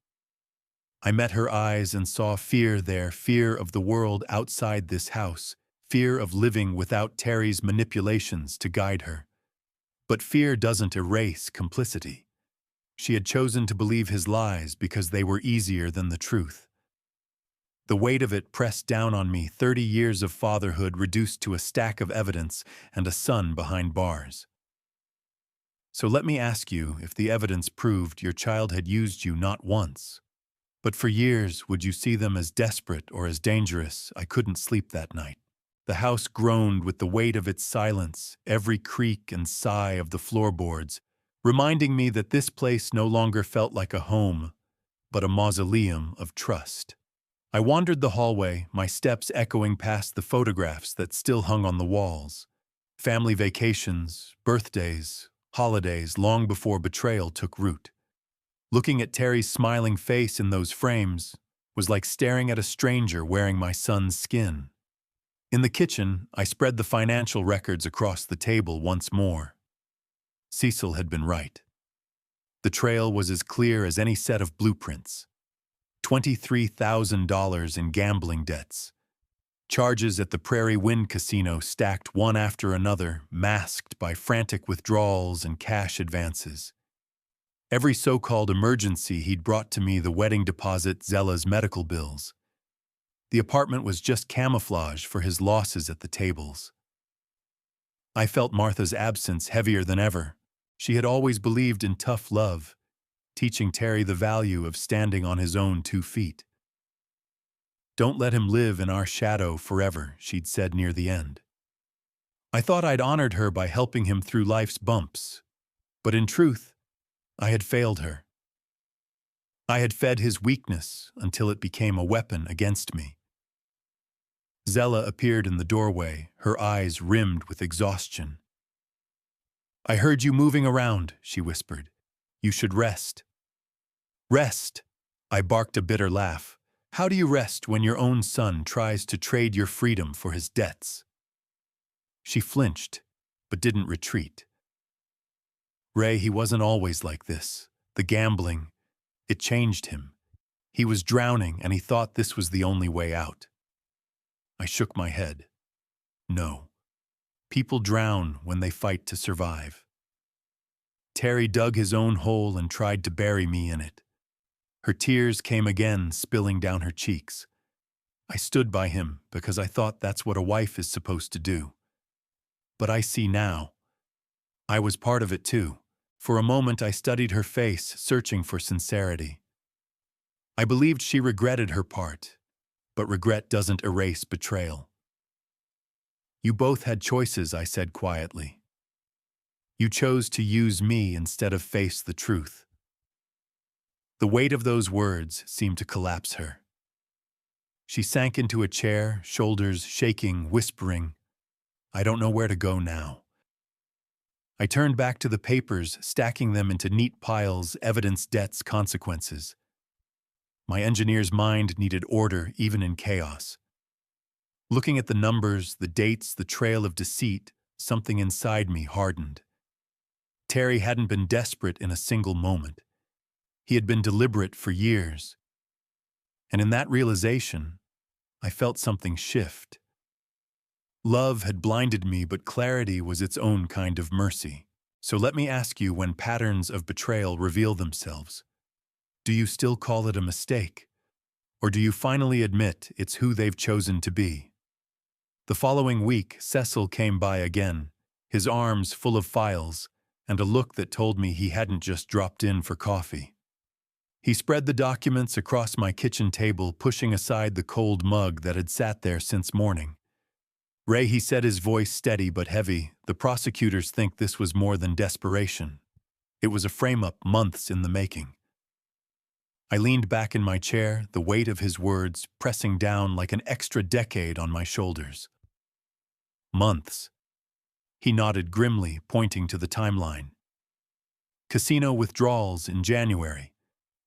I met her eyes and saw fear there, fear of the world outside this house, fear of living without Terry's manipulations to guide her. But fear doesn't erase complicity. She had chosen to believe his lies because they were easier than the truth. The weight of it pressed down on me, 30 years of fatherhood reduced to a stack of evidence and a son behind bars. So let me ask you, if the evidence proved your child had used you not once, but for years, would you see them as desperate or as dangerous? I couldn't sleep that night. The house groaned with the weight of its silence, every creak and sigh of the floorboards, reminding me that this place no longer felt like a home, but a mausoleum of trust. I wandered the hallway, my steps echoing past the photographs that still hung on the walls. Family vacations, birthdays, holidays, long before betrayal took root. Looking at Terry's smiling face in those frames was like staring at a stranger wearing my son's skin. In the kitchen, I spread the financial records across the table once more. Cecil had been right. The trail was as clear as any set of blueprints. $23,000 in gambling debts. Charges at the Prairie Wind Casino stacked one after another, masked by frantic withdrawals and cash advances. Every so-called emergency he'd brought to me, the wedding deposit, Zella's medical bills. The apartment was just camouflage for his losses at the tables. I felt Martha's absence heavier than ever. She had always believed in tough love, teaching Terry the value of standing on his own 2 feet. "Don't let him live in our shadow forever," she'd said near the end. I thought I'd honored her by helping him through life's bumps, but in truth, I had failed her. I had fed his weakness until it became a weapon against me. Zella appeared in the doorway, her eyes rimmed with exhaustion. "I heard you moving around," she whispered. "You should rest." "Rest?" I barked a bitter laugh. "How do you rest when your own son tries to trade your freedom for his debts?" She flinched, but didn't retreat. "Ray, he wasn't always like this. The gambling, it changed him. He was drowning and he thought this was the only way out." I shook my head. No. People drown when they fight to survive. Terry dug his own hole and tried to bury me in it. Her tears came again, spilling down her cheeks. I stood by him because I thought that's what a wife is supposed to do. But I see now. I was part of it too. For a moment I studied her face, searching for sincerity. I believed she regretted her part, but regret doesn't erase betrayal. "You both had choices," I said quietly. "You chose to use me instead of face the truth." The weight of those words seemed to collapse her. She sank into a chair, shoulders shaking, whispering, "I don't know where to go now." I turned back to the papers, stacking them into neat piles, evidence, debts, consequences. My engineer's mind needed order even in chaos. Looking at the numbers, the dates, the trail of deceit, something inside me hardened. Terry hadn't been desperate in a single moment. He had been deliberate for years. And in that realization, I felt something shift. Love had blinded me, but clarity was its own kind of mercy. So let me ask you, when patterns of betrayal reveal themselves, do you still call it a mistake? Or do you finally admit it's who they've chosen to be? The following week, Cecil came by again, his arms full of files, and a look that told me he hadn't just dropped in for coffee. He spread the documents across my kitchen table, pushing aside the cold mug that had sat there since morning. "Ray," he said, his voice steady but heavy, "the prosecutors think this was more than desperation. It was a frame-up months in the making." I leaned back in my chair, the weight of his words pressing down like an extra decade on my shoulders. "Months." He nodded grimly, pointing to the timeline. "Casino withdrawals in January.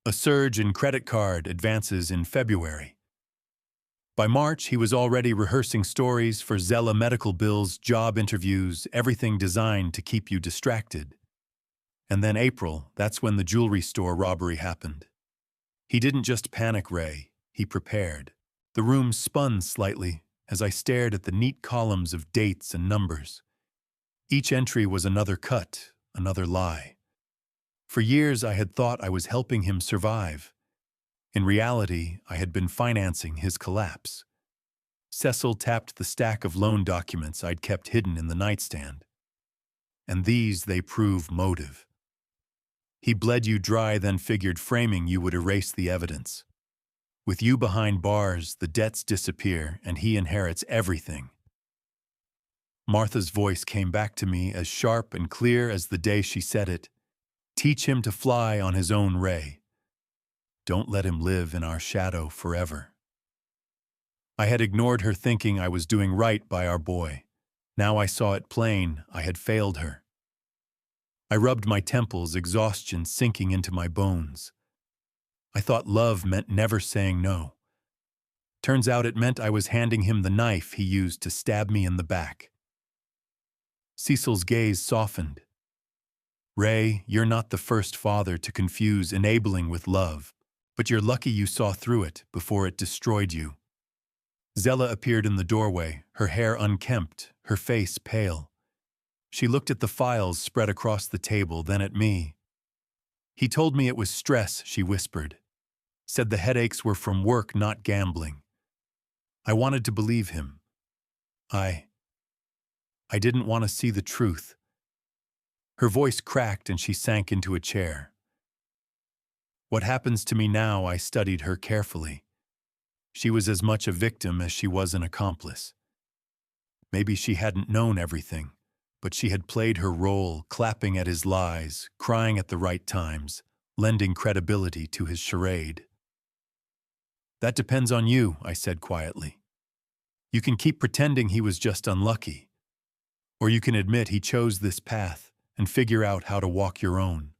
A surge in credit card advances in February. By March, he was already rehearsing stories for Zella medical bills, job interviews, everything designed to keep you distracted. And then April, that's when the jewelry store robbery happened. He didn't just panic, Ray, he prepared. The room spun slightly as I stared at the neat columns of dates and numbers. Each entry was another cut, another lie. For years I had thought I was helping him survive. In reality, I had been financing his collapse. Cecil tapped the stack of loan documents I'd kept hidden in the nightstand. And these, they prove motive. He bled you dry, then figured framing you would erase the evidence. With you behind bars, the debts disappear and he inherits everything. Martha's voice came back to me as sharp and clear as the day she said it. Teach him to fly on his own ray. Don't let him live in our shadow forever. I had ignored her, thinking I was doing right by our boy. Now I saw it plain, I had failed her. I rubbed my temples, exhaustion sinking into my bones. I thought love meant never saying no. Turns out it meant I was handing him the knife he used to stab me in the back. Cecil's gaze softened. Ray, you're not the first father to confuse enabling with love, but you're lucky you saw through it before it destroyed you. Zella appeared in the doorway, her hair unkempt, her face pale. She looked at the files spread across the table, then at me. He told me it was stress, she whispered. Said the headaches were from work, not gambling. I wanted to believe him. I didn't want to see the truth. Her voice cracked and she sank into a chair. What happens to me now? I studied her carefully. She was as much a victim as she was an accomplice. Maybe she hadn't known everything, but she had played her role, clapping at his lies, crying at the right times, lending credibility to his charade. That depends on you, I said quietly. You can keep pretending he was just unlucky, or you can admit he chose this path and figure out how to walk your own.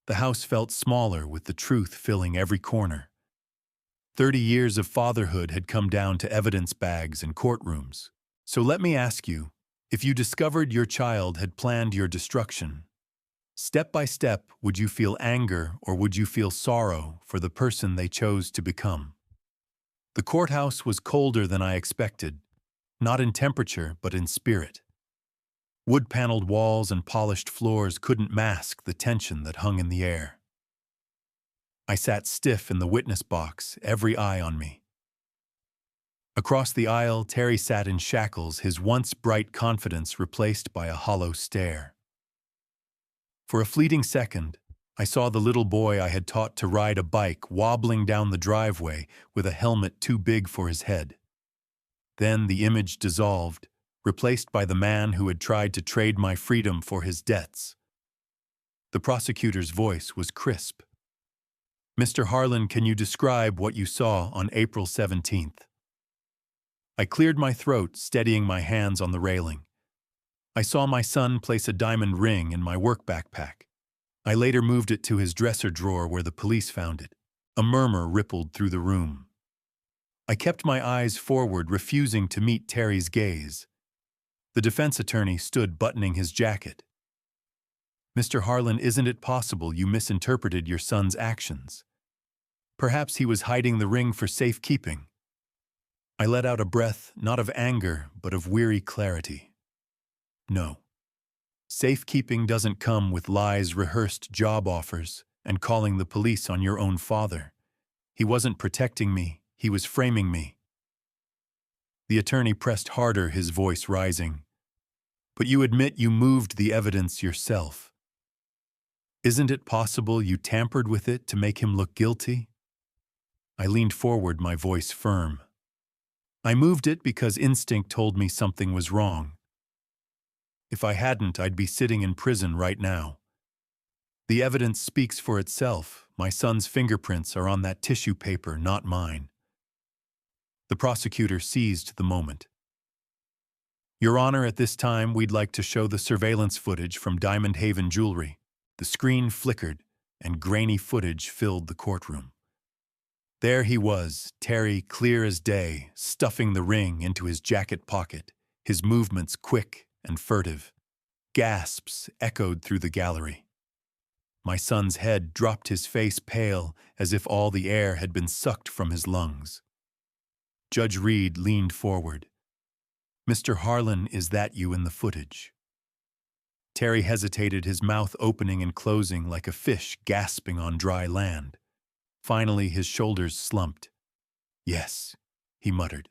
The house felt smaller with the truth filling every corner. 30 years of fatherhood had come down to evidence bags and courtrooms. So let me ask you, if you discovered your child had planned your destruction, step by step, would you feel anger or would you feel sorrow for the person they chose to become? The courthouse was colder than I expected, not in temperature but in spirit. Wood-paneled walls and polished floors couldn't mask the tension that hung in the air. I sat stiff in the witness box, every eye on me. Across the aisle, Terry sat in shackles, his once bright confidence replaced by a hollow stare. For a fleeting second, I saw the little boy I had taught to ride a bike wobbling down the driveway with a helmet too big for his head. Then the image dissolved, replaced by the man who had tried to trade my freedom for his debts. The prosecutor's voice was crisp. Mr. Harlan, can you describe what you saw on April 17th? I cleared my throat, steadying my hands on the railing. I saw my son place a diamond ring in my work backpack. I later moved it to his dresser drawer where the police found it. A murmur rippled through the room. I kept my eyes forward, refusing to meet Terry's gaze. The defense attorney stood buttoning his jacket. Mr. Harlan, isn't it possible you misinterpreted your son's actions? Perhaps he was hiding the ring for safekeeping. I let out a breath, not of anger, but of weary clarity. No. Safekeeping doesn't come with lies, rehearsed job offers, and calling the police on your own father. He wasn't protecting me, he was framing me. The attorney pressed harder, his voice rising. But you admit you moved the evidence yourself. Isn't it possible you tampered with it to make him look guilty? I leaned forward, my voice firm. I moved it because instinct told me something was wrong. If I hadn't, I'd be sitting in prison right now. The evidence speaks for itself. My son's fingerprints are on that tissue paper, not mine. The prosecutor seized the moment. Your Honor, at this time, we'd like to show the surveillance footage from Diamond Haven Jewelry. The screen flickered, and grainy footage filled the courtroom. There he was, Terry, clear as day, stuffing the ring into his jacket pocket, his movements quick and furtive. Gasps echoed through the gallery. My son's head dropped, his face pale, as if all the air had been sucked from his lungs. Judge Reed leaned forward. Mr. Harlan, is that you in the footage? Terry hesitated, his mouth opening and closing like a fish gasping on dry land. Finally, his shoulders slumped. "Yes," he muttered.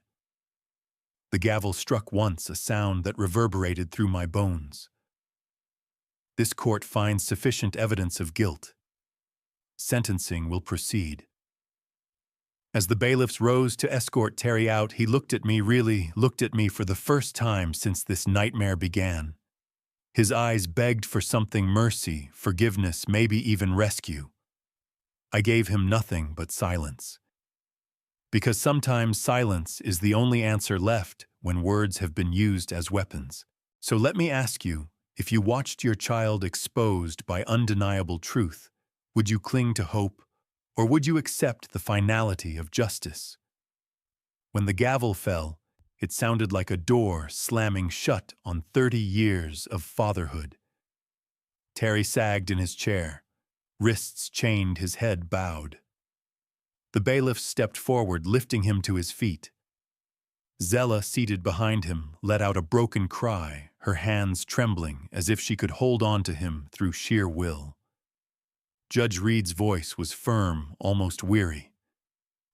The gavel struck once, a sound that reverberated through my bones. "This court finds sufficient evidence of guilt. Sentencing will proceed." As the bailiffs rose to escort Terry out, he looked at me, really looked at me for the first time since this nightmare began. His eyes begged for something: mercy, forgiveness, maybe even rescue. I gave him nothing but silence. Because sometimes silence is the only answer left when words have been used as weapons. So let me ask you, if you watched your child exposed by undeniable truth, would you cling to hope, or would you accept the finality of justice? When the gavel fell, it sounded like a door slamming shut on 30 years of fatherhood. Terry sagged in his chair, wrists chained, his head bowed. The bailiff stepped forward, lifting him to his feet. Zella, seated behind him, let out a broken cry, her hands trembling as if she could hold on to him through sheer will. Judge Reed's voice was firm, almost weary.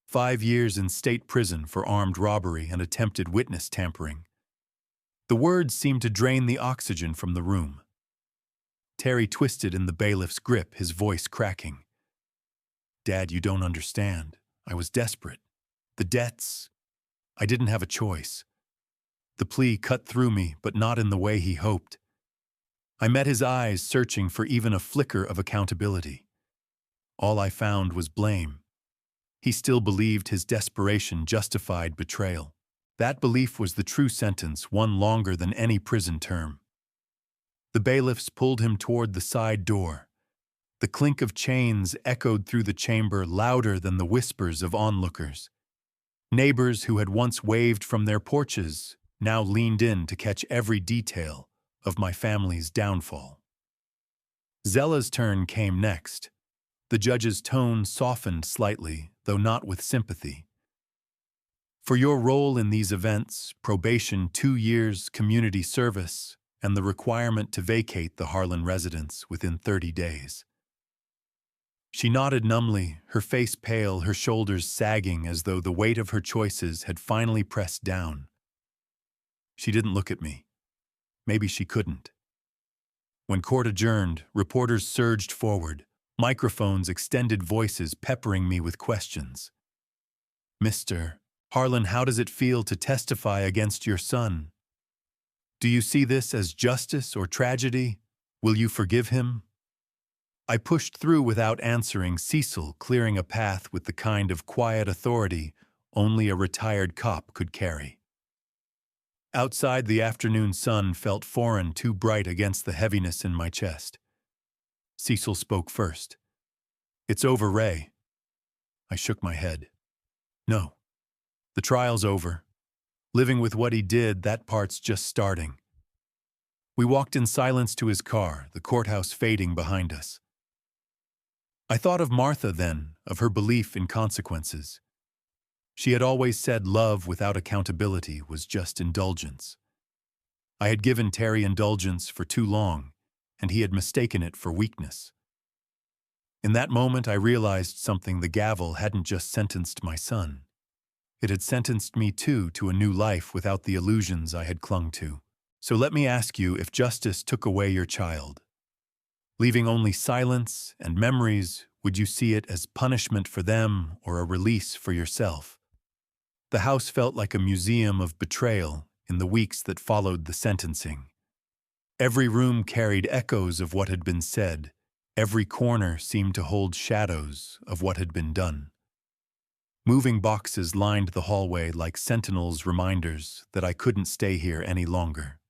5 years in state prison for armed robbery and attempted witness tampering. The words seemed to drain the oxygen from the room. Terry twisted in the bailiff's grip, his voice cracking. "Dad, you don't understand. I was desperate. The debts. I didn't have a choice." The plea cut through me, but not in the way he hoped. I met his eyes, searching for even a flicker of accountability. All I found was blame. He still believed his desperation justified betrayal. That belief was the true sentence, one longer than any prison term. The bailiffs pulled him toward the side door. The clink of chains echoed through the chamber, louder than the whispers of onlookers. Neighbors who had once waved from their porches now leaned in to catch every detail of my family's downfall. Zella's turn came next. The judge's tone softened slightly, though not with sympathy. "For your role in these events, probation, 2 years, community service, and the requirement to vacate the Harlan residence within 30 days. She nodded numbly, her face pale, her shoulders sagging as though the weight of her choices had finally pressed down. She didn't look at me. Maybe she couldn't. When court adjourned, reporters surged forward, microphones, extended voices peppering me with questions. "Mr. Harlan, how does it feel to testify against your son? Do you see this as justice or tragedy? Will you forgive him?" I pushed through without answering, Cecil clearing a path with the kind of quiet authority only a retired cop could carry. Outside, the afternoon sun felt foreign, too bright against the heaviness in my chest. Cecil spoke first. "It's over, Ray." I shook my head. "No. The trial's over. Living with what he did, that part's just starting." We walked in silence to his car, the courthouse fading behind us. I thought of Martha then, of her belief in consequences. She had always said love without accountability was just indulgence. I had given Terry indulgence for too long, and he had mistaken it for weakness. In that moment, I realized something: the gavel hadn't just sentenced my son. It had sentenced me too to a new life without the illusions I had clung to. So let me ask you, if justice took away your child, leaving only silence and memories, would you see it as punishment for them or a release for yourself? The house felt like a museum of betrayal in the weeks that followed the sentencing. Every room carried echoes of what had been said. Every corner seemed to hold shadows of what had been done. Moving boxes lined the hallway like sentinels, reminders that I couldn't stay here any longer.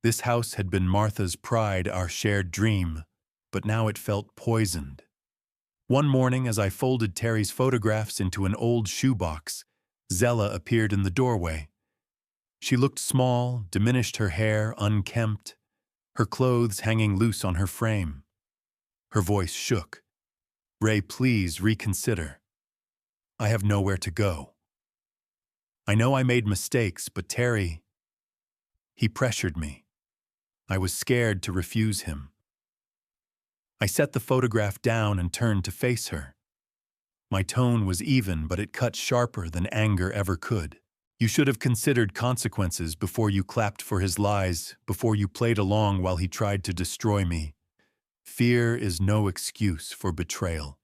This house had been Martha's pride, our shared dream, but now it felt poisoned. One morning, as I folded Terry's photographs into an old shoebox, Zella appeared in the doorway. She looked small, diminished, her hair unkempt, her clothes hanging loose on her frame. Her voice shook. "Ray, please reconsider. I have nowhere to go. I know I made mistakes, but Terry..." He pressured me. I was scared to refuse him. I set the photograph down and turned to face her. My tone was even, but it cut sharper than anger ever could. You should have considered consequences before you clapped for his lies, before you played along while he tried to destroy me. Fear is no excuse for betrayal.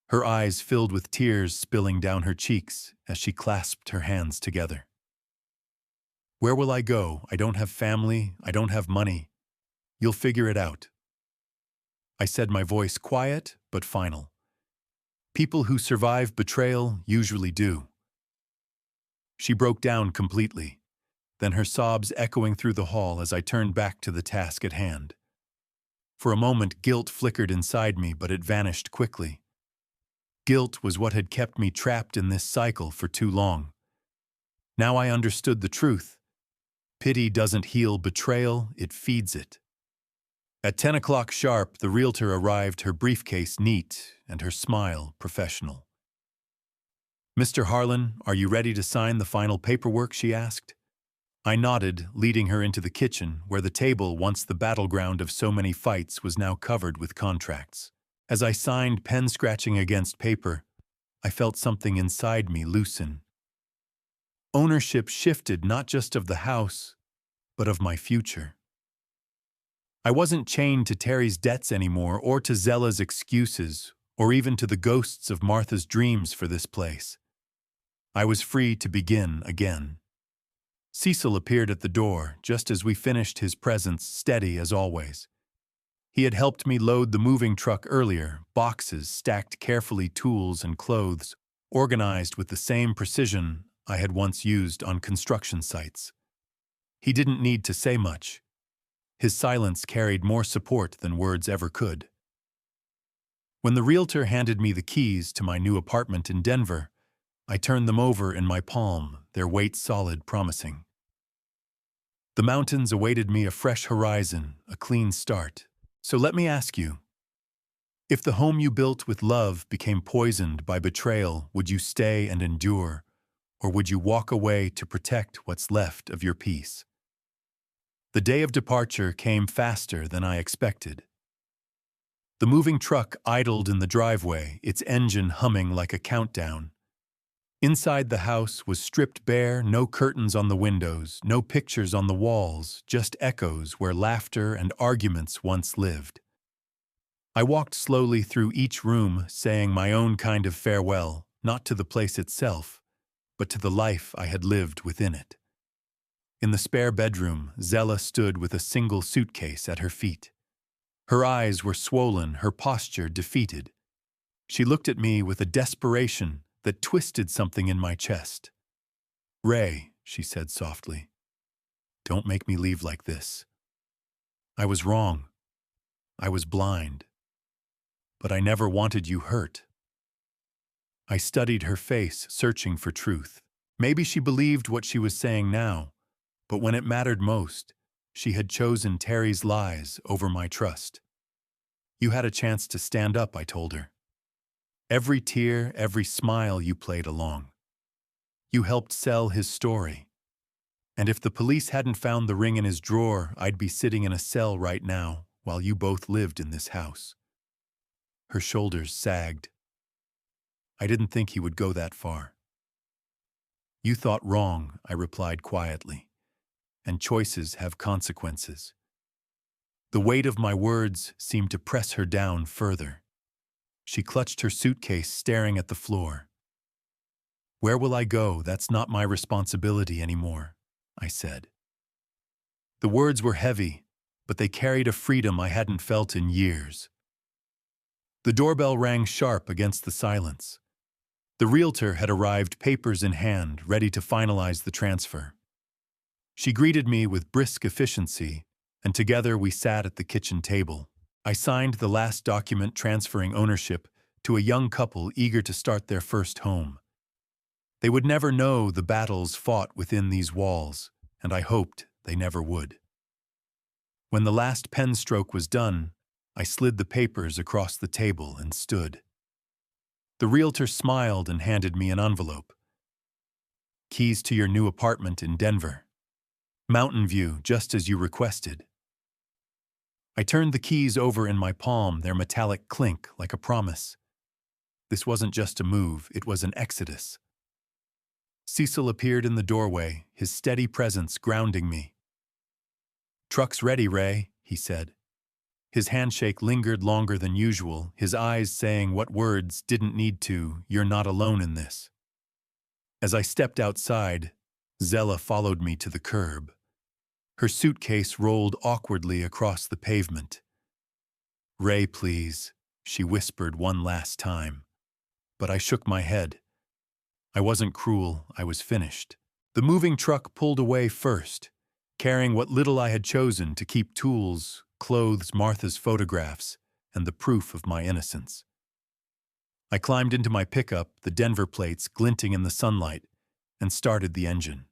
Her eyes filled with tears spilling down her cheeks as she clasped her hands together. Where will I go? I don't have family. I don't have money. You'll figure it out. I said, my voice quiet but final. People who survive betrayal usually do. She broke down completely, then her sobs echoing through the hall as I turned back to the task at hand. For a moment, guilt flickered inside me, but it vanished quickly. Guilt was what had kept me trapped in this cycle for too long. Now I understood the truth. Pity doesn't heal betrayal, it feeds it. At 10 o'clock sharp, the realtor arrived, her briefcase neat and her smile professional. "Mr. Harlan, are you ready to sign the final paperwork?" she asked. I nodded, leading her into the kitchen, where the table, once the battleground of so many fights, was now covered with contracts. As I signed, pen scratching against paper, I felt something inside me loosen. Ownership shifted, not just of the house, but of my future. I wasn't chained to Terry's debts anymore, or to Zella's excuses, or even to the ghosts of Martha's dreams for this place. I was free to begin again. Cecil appeared at the door just as we finished, his presence steady as always. He had helped me load the moving truck earlier, boxes stacked carefully, tools and clothes, organized with the same precision I had once used on construction sites. He didn't need to say much. His silence carried more support than words ever could. When the realtor handed me the keys to my new apartment in Denver, I turned them over in my palm, their weight solid, promising. The mountains awaited me, a fresh horizon, a clean start. So let me ask you, if the home you built with love became poisoned by betrayal, would you stay and endure, or would you walk away to protect what's left of your peace? The day of departure came faster than I expected. The moving truck idled in the driveway, its engine humming like a countdown. Inside the house was stripped bare, no curtains on the windows, no pictures on the walls, just echoes where laughter and arguments once lived. I walked slowly through each room, saying my own kind of farewell, not to the place itself, but to the life I had lived within it. In the spare bedroom, Zella stood with a single suitcase at her feet. Her eyes were swollen, her posture defeated. She looked at me with a desperation that twisted something in my chest. "Ray," she said softly, "don't make me leave like this. I was wrong. I was blind. But I never wanted you hurt." I studied her face, searching for truth. Maybe she believed what she was saying now, but when it mattered most, she had chosen Terry's lies over my trust. "You had a chance to stand up," I told her. "Every tear, every smile, you played along. You helped sell his story. And if the police hadn't found the ring in his drawer, I'd be sitting in a cell right now while you both lived in this house." Her shoulders sagged. I didn't think he would go that far. "You thought wrong," I replied quietly, "and choices have consequences." The weight of my words seemed to press her down further. She clutched her suitcase, staring at the floor. "Where will I go? That's not my responsibility anymore," I said. The words were heavy, but they carried a freedom I hadn't felt in years. The doorbell rang sharp against the silence. The realtor had arrived, papers in hand, ready to finalize the transfer. She greeted me with brisk efficiency, and together we sat at the kitchen table. I signed the last document transferring ownership to a young couple eager to start their first home. They would never know the battles fought within these walls, and I hoped they never would. When the last pen stroke was done, I slid the papers across the table and stood. The realtor smiled and handed me an envelope. "Keys to your new apartment in Denver." Mountain view, just as you requested. I turned the keys over in my palm, their metallic clink like a promise. This wasn't just a move, it was an exodus. Cecil appeared in the doorway, his steady presence grounding me. "Truck's ready, Ray," he said. His handshake lingered longer than usual, his eyes saying what words didn't need to, "You're not alone in this." As I stepped outside, Zella followed me to the curb. Her suitcase rolled awkwardly across the pavement. "Ray, please," she whispered one last time. But I shook my head. I wasn't cruel, I was finished. The moving truck pulled away first, carrying what little I had chosen to keep tools, clothes, Martha's photographs, and the proof of my innocence. I climbed into my pickup, the Denver plates glinting in the sunlight, and started the engine.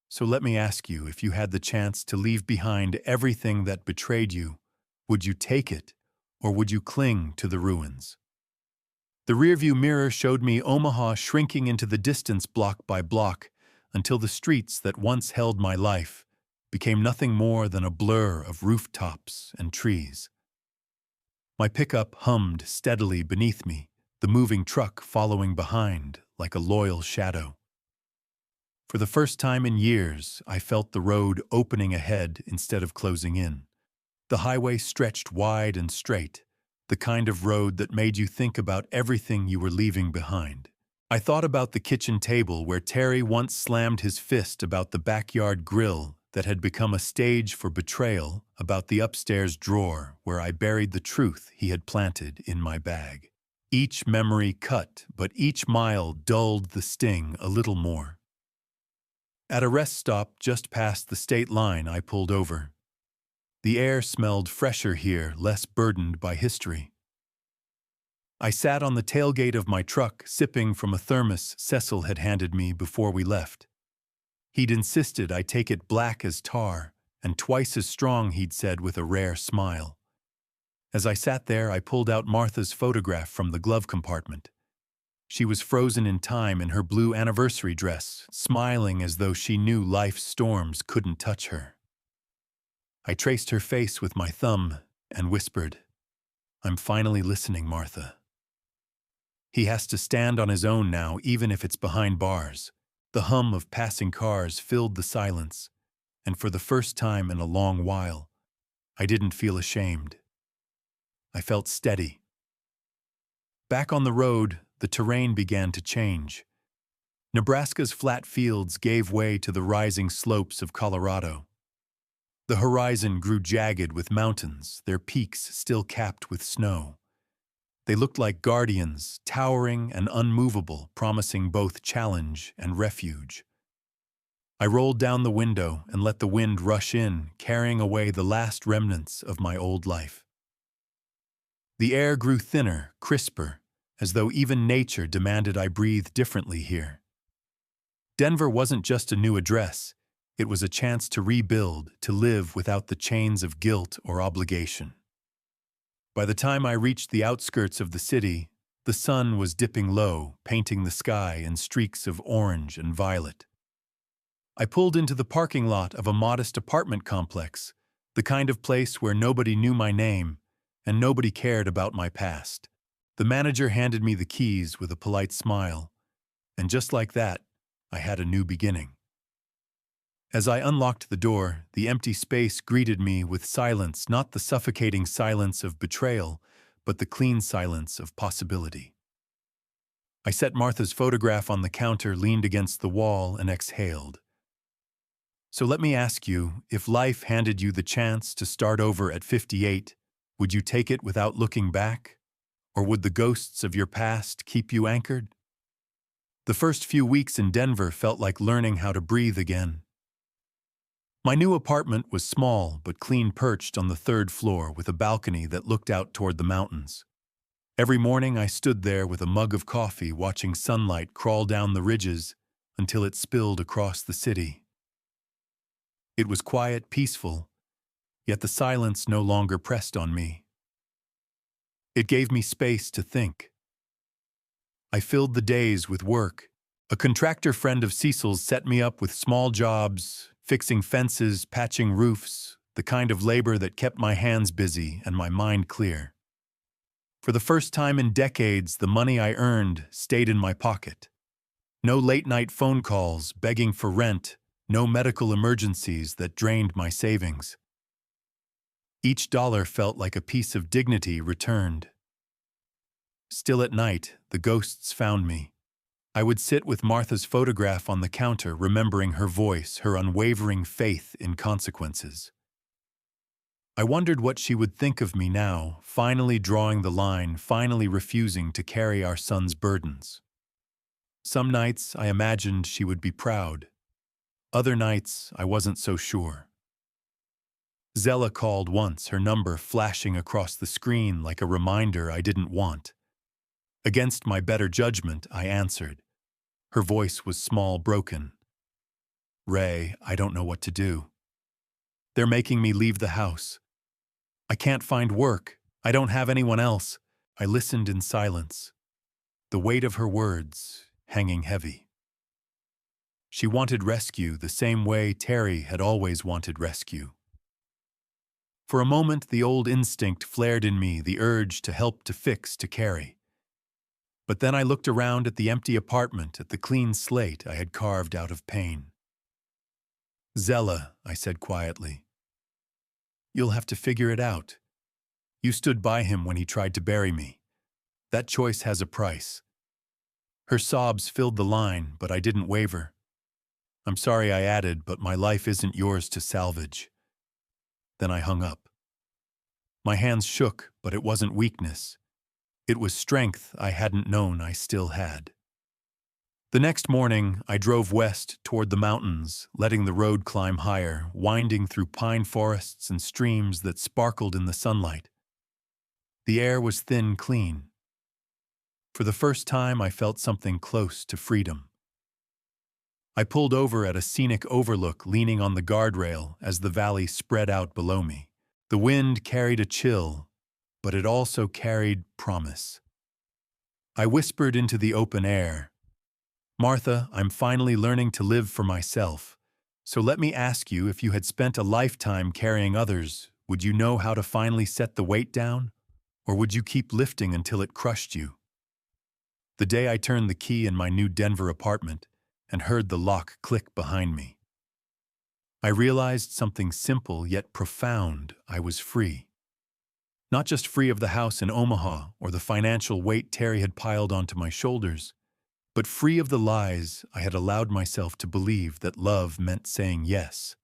So let me ask you, if you had the chance to leave behind everything that betrayed you, would you take it, or would you cling to the ruins? The rearview mirror showed me Omaha shrinking into the distance block by block until the streets that once held my life became nothing more than a blur of rooftops and trees. My pickup hummed steadily beneath me, the moving truck following behind like a loyal shadow. For the first time in years, I felt the road opening ahead instead of closing in. The highway stretched wide and straight, the kind of road that made you think about everything you were leaving behind. I thought about the kitchen table where Terry once slammed his fist about the backyard grill that had become a stage for betrayal, about the upstairs drawer where I buried the truth he had planted in my bag. Each memory cut, but each mile dulled the sting a little more. At a rest stop just past the state line, I pulled over. The air smelled fresher here, less burdened by history. I sat on the tailgate of my truck, sipping from a thermos Cecil had handed me before we left. He'd insisted I take it black as tar, and twice as strong, he'd said with a rare smile. As I sat there, I pulled out Martha's photograph from the glove compartment. She was frozen in time in her blue anniversary dress, smiling as though she knew life's storms couldn't touch her. I traced her face with my thumb and whispered, "I'm finally listening, Martha." He has to stand on his own now, even if it's behind bars. The hum of passing cars filled the silence, and for the first time in a long while, I didn't feel ashamed. I felt steady. Back on the road, the terrain began to change. Nebraska's flat fields gave way to the rising slopes of Colorado. The horizon grew jagged with mountains, their peaks still capped with snow. They looked like guardians, towering and unmovable, promising both challenge and refuge. I rolled down the window and let the wind rush in, carrying away the last remnants of my old life. The air grew thinner, crisper, as though even nature demanded I breathe differently here. Denver wasn't just a new address, it was a chance to rebuild, to live without the chains of guilt or obligation. By the time I reached the outskirts of the city, the sun was dipping low, painting the sky in streaks of orange and violet. I pulled into the parking lot of a modest apartment complex, the kind of place where nobody knew my name and nobody cared about my past. The manager handed me the keys with a polite smile, and just like that, I had a new beginning. As I unlocked the door, the empty space greeted me with silence, not the suffocating silence of betrayal, but the clean silence of possibility. I set Martha's photograph on the counter, leaned against the wall, and exhaled. So let me ask you, if life handed you the chance to start over at 58, would you take it without looking back? Or would the ghosts of your past keep you anchored? The first few weeks in Denver felt like learning how to breathe again. My new apartment was small but clean, perched on the third floor with a balcony that looked out toward the mountains. Every morning I stood there with a mug of coffee, watching sunlight crawl down the ridges until it spilled across the city. It was quiet, peaceful, yet the silence no longer pressed on me. It gave me space to think. I filled the days with work. A contractor friend of Cecil's set me up with small jobs, fixing fences, patching roofs, the kind of labor that kept my hands busy and my mind clear. For the first time in decades, the money I earned stayed in my pocket. No late-night phone calls begging for rent, no medical emergencies that drained my savings. Each dollar felt like a piece of dignity returned. Still at night, the ghosts found me. I would sit with Martha's photograph on the counter, remembering her voice, her unwavering faith in consequences. I wondered what she would think of me now, finally drawing the line, finally refusing to carry our son's burdens. Some nights I imagined she would be proud. Other nights I wasn't so sure. Zella called once, her number flashing across the screen like a reminder I didn't want. Against my better judgment, I answered. Her voice was small, broken. "Ray, I don't know what to do. They're making me leave the house. I can't find work. I don't have anyone else." I listened in silence, the weight of her words hanging heavy. She wanted rescue the same way Terry had always wanted rescue. For a moment, the old instinct flared in me, the urge to help, to fix, to carry. But then I looked around at the empty apartment, at the clean slate I had carved out of pain. "Zella," I said quietly, "you'll have to figure it out. You stood by him when he tried to bury me. That choice has a price." Her sobs filled the line, but I didn't waver. "I'm sorry," I added, "but my life isn't yours to salvage." Then I hung up. My hands shook, but it wasn't weakness. It was strength I hadn't known I still had. The next morning, I drove west toward the mountains, letting the road climb higher, winding through pine forests and streams that sparkled in the sunlight. The air was thin, clean. For the first time, I felt something close to freedom. I pulled over at a scenic overlook, leaning on the guardrail as the valley spread out below me. The wind carried a chill, but it also carried promise. I whispered into the open air, "Martha, I'm finally learning to live for myself. So let me ask you, if you had spent a lifetime carrying others, would you know how to finally set the weight down? Or would you keep lifting until it crushed you?" The day I turned the key in my new Denver apartment and heard the lock click behind me, I realized something simple yet profound. I was free. Not just free of the house in Omaha or the financial weight Terry had piled onto my shoulders, but free of the lies I had allowed myself to believe, that love meant saying yes,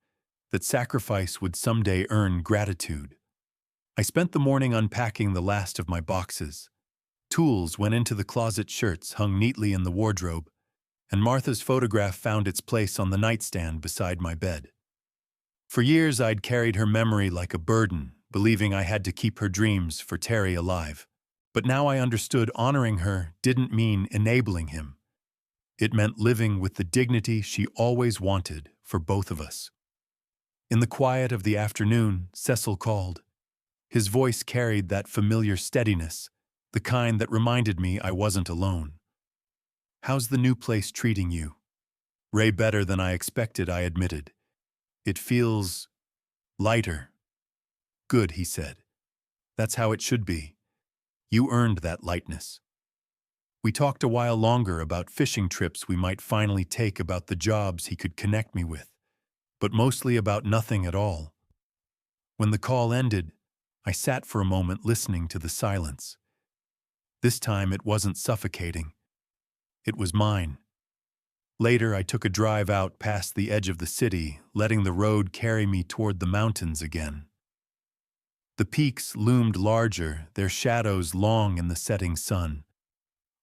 that sacrifice would someday earn gratitude. I spent the morning unpacking the last of my boxes. Tools went into the closet, shirts hung neatly in the wardrobe, and Martha's photograph found its place on the nightstand beside my bed. For years I'd carried her memory like a burden, believing I had to keep her dreams for Terry alive. But now I understood honoring her didn't mean enabling him. It meant living with the dignity she always wanted for both of us. In the quiet of the afternoon, Cecil called. His voice carried that familiar steadiness, the kind that reminded me I wasn't alone. "How's the new place treating you?" "Ray, better than I expected," I admitted. "It feels lighter." "Good," he said. "That's how it should be. You earned that lightness." We talked a while longer about fishing trips we might finally take, about the jobs he could connect me with, but mostly about nothing at all. When the call ended, I sat for a moment listening to the silence. This time it wasn't suffocating. It was mine. Later, I took a drive out past the edge of the city, letting the road carry me toward the mountains again. The peaks loomed larger, their shadows long in the setting sun.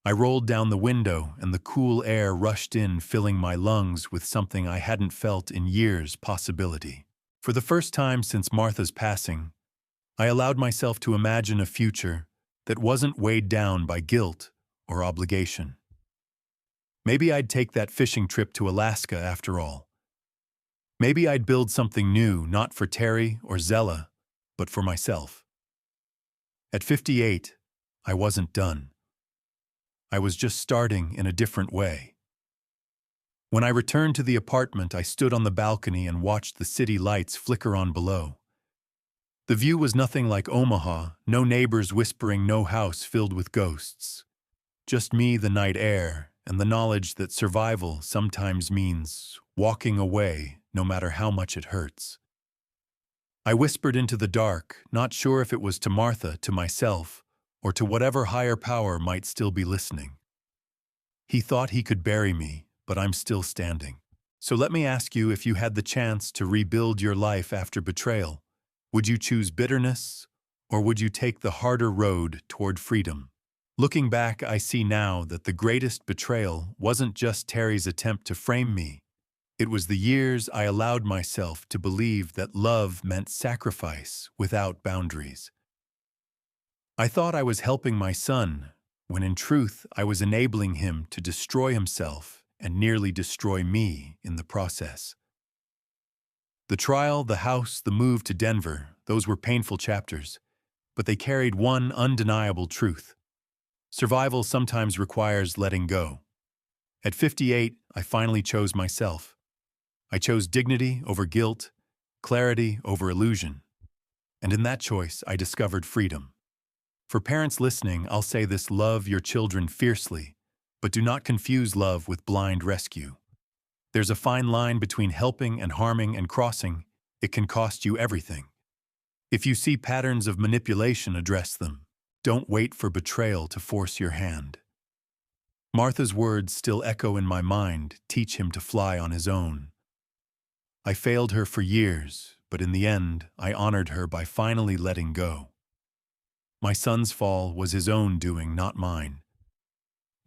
I rolled down the window, and the cool air rushed in, filling my lungs with something I hadn't felt in years: possibility. For the first time since Martha's passing, I allowed myself to imagine a future that wasn't weighed down by guilt or obligation. Maybe I'd take that fishing trip to Alaska after all. Maybe I'd build something new, not for Terry or Zella, but for myself. At 58, I wasn't done. I was just starting in a different way. When I returned to the apartment, I stood on the balcony and watched the city lights flicker on below. The view was nothing like Omaha, no neighbors whispering, no house filled with ghosts. Just me, the night air, and the knowledge that survival sometimes means walking away no matter how much it hurts. I whispered into the dark, not sure if it was to Martha, to myself, or to whatever higher power might still be listening. He thought he could bury me, but I'm still standing. So let me ask you, if you had the chance to rebuild your life after betrayal, would you choose bitterness, or would you take the harder road toward freedom? Looking back, I see now that the greatest betrayal wasn't just Terry's attempt to frame me. It was the years I allowed myself to believe that love meant sacrifice without boundaries. I thought I was helping my son, when in truth I was enabling him to destroy himself and nearly destroy me in the process. The trial, the house, the move to Denver, those were painful chapters, but they carried one undeniable truth. Survival sometimes requires letting go. At 58, I finally chose myself. I chose dignity over guilt, clarity over illusion. And in that choice, I discovered freedom. For parents listening, I'll say this: love your children fiercely, but do not confuse love with blind rescue. There's a fine line between helping and harming, and crossing, it can cost you everything. If you see patterns of manipulation, address them. Don't wait for betrayal to force your hand. Martha's words still echo in my mind: teach him to fly on his own. I failed her for years, but in the end, I honored her by finally letting go. My son's fall was his own doing, not mine.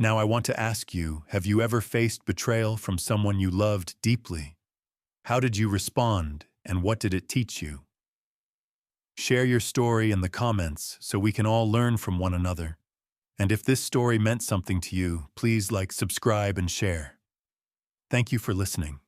Now I want to ask you, have you ever faced betrayal from someone you loved deeply? How did you respond, and what did it teach you? Share your story in the comments so we can all learn from one another. And if this story meant something to you, please like, subscribe, and share. Thank you for listening.